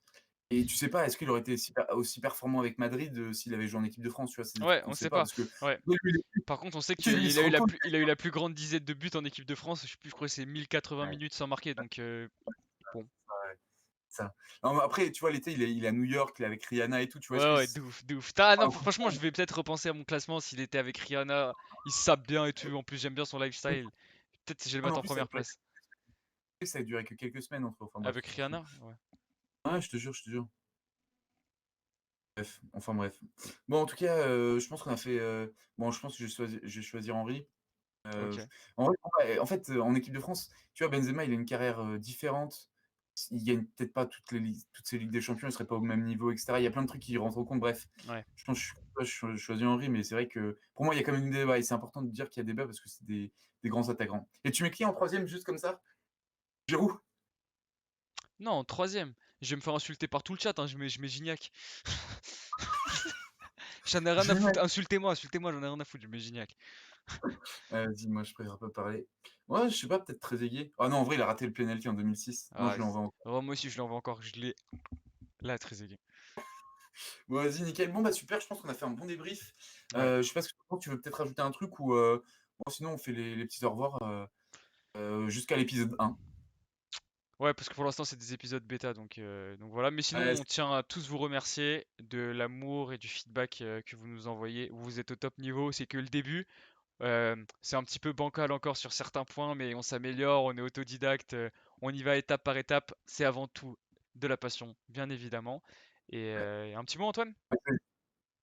[SPEAKER 2] et tu sais pas, est-ce qu'il aurait été aussi performant avec Madrid, s'il avait joué en équipe de France, tu vois? C'est des trucs
[SPEAKER 1] Ouais,
[SPEAKER 2] qu'on
[SPEAKER 1] on
[SPEAKER 2] sait
[SPEAKER 1] sait
[SPEAKER 2] pas
[SPEAKER 1] pas.
[SPEAKER 2] parce que
[SPEAKER 1] Ouais.
[SPEAKER 2] lui,
[SPEAKER 1] Par contre, on sait
[SPEAKER 2] il
[SPEAKER 1] qu'il
[SPEAKER 2] se
[SPEAKER 1] a eu
[SPEAKER 2] rend compte.
[SPEAKER 1] il a eu la plus grande dizaine de buts en équipe de France. Je sais plus, je crois que c'est 1080
[SPEAKER 2] Ouais,
[SPEAKER 1] minutes sans marquer. Donc, bon.
[SPEAKER 2] ouais, ça. Non, mais après, tu vois, l'été, il est à New York, il est avec Rihanna et tout, tu vois? Est-ce
[SPEAKER 1] Ouais,
[SPEAKER 2] que
[SPEAKER 1] ouais,
[SPEAKER 2] c
[SPEAKER 1] de ouf, de ouf. Ah non,
[SPEAKER 2] un coup de
[SPEAKER 1] franchement, je
[SPEAKER 2] pompe,
[SPEAKER 1] vais peut-être repenser à mon classement s'il était avec Rihanna. Il se sape bien et tout. En plus, j'aime bien son lifestyle. Peut-être que je vais le
[SPEAKER 2] non, mais
[SPEAKER 1] mettre
[SPEAKER 2] en
[SPEAKER 1] en
[SPEAKER 2] plus, ça a
[SPEAKER 1] première
[SPEAKER 2] pas
[SPEAKER 1] place.
[SPEAKER 2] ça a duré que quelques semaines entre enfin bref,
[SPEAKER 1] Avec
[SPEAKER 2] on s'en fout.
[SPEAKER 1] Rihanna? Ouais.
[SPEAKER 2] Ouais, je te jure, je te jure. Bref, enfin bref. Bon, en tout cas, je pense qu'on a fait, bon, je pense que je vais choisir Henry.
[SPEAKER 1] Ok.
[SPEAKER 2] En vrai, ouais, en fait, en équipe de France, tu vois, Benzema, il a une carrière, différente. Il gagne peut-être pas toutes ces ligues des champions, il serait pas au même niveau et cetera. Il y a plein de trucs qui rentrent en compte, bref.
[SPEAKER 1] Ouais.
[SPEAKER 2] Je pense que je choisis Henry, mais c'est vrai que pour moi, il y a quand même un débat et c'est important de dire qu'il y a débat parce que c'est des grands attaquants. Et tu mets qui en troisième juste comme ça? Giroud?
[SPEAKER 1] Non, en troisième. Je vais me faire insulter par tout le chat, hein. Je mets Gignac. J'en ai rien à foutre.
[SPEAKER 2] Gignac?
[SPEAKER 1] Insultez-moi, insultez-moi, j'en ai rien à foutre. Je mets Gignac.
[SPEAKER 2] Vas-y, moi, je préfère pas parler. Ouais, je sais pas, peut-être Trezeguet. Ah non, en vrai, il a raté le penalty en 2006. Moi, je
[SPEAKER 1] Ah,
[SPEAKER 2] lui en veux encore.
[SPEAKER 1] moi aussi, je l'envoie encore. Je l'ai là, très aiguë.
[SPEAKER 2] Bon, vas-y, nickel. Bon, bah super, je pense qu'on a fait un bon débrief.
[SPEAKER 1] Ouais.
[SPEAKER 2] Je sais pas ce que tu penses, tu veux peut-être rajouter un truc ou bon, sinon on fait les petits au revoir jusqu'à l'épisode 1.
[SPEAKER 1] Ouais, parce que pour l'instant, c'est des épisodes bêta, donc voilà. Mais sinon,
[SPEAKER 2] Ouais,
[SPEAKER 1] on tient à tous vous remercier de l'amour et du feedback que vous nous envoyez. Vous êtes au top niveau, c'est que le début. C'est un petit peu bancal encore sur certains points, mais on s'améliore, on est autodidacte, on y va étape par étape. C'est avant tout de la passion, bien évidemment. Et un petit mot, Antoine?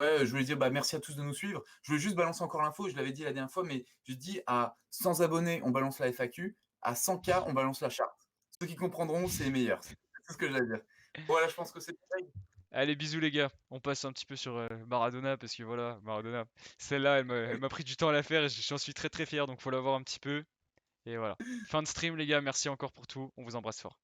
[SPEAKER 2] ouais, je voulais dire bah, merci à tous de nous suivre. Je voulais juste balancer encore l'info, je l'avais dit la dernière fois, mais je dis à 100 abonnés, on balance la FAQ, à 100K, on balance la charte. Ceux qui comprendront, c'est les meilleurs. C'est tout ce que j'ai à dire. Voilà, je pense que c'est pareil.
[SPEAKER 1] Allez, bisous les gars. On passe un petit peu sur Maradona parce que voilà, Maradona, celle-là, elle m'a pris du temps à la faire et j'en suis très très fier, donc faut la voir un petit peu. Et voilà. Fin de stream les gars, merci encore pour tout. On vous embrasse fort.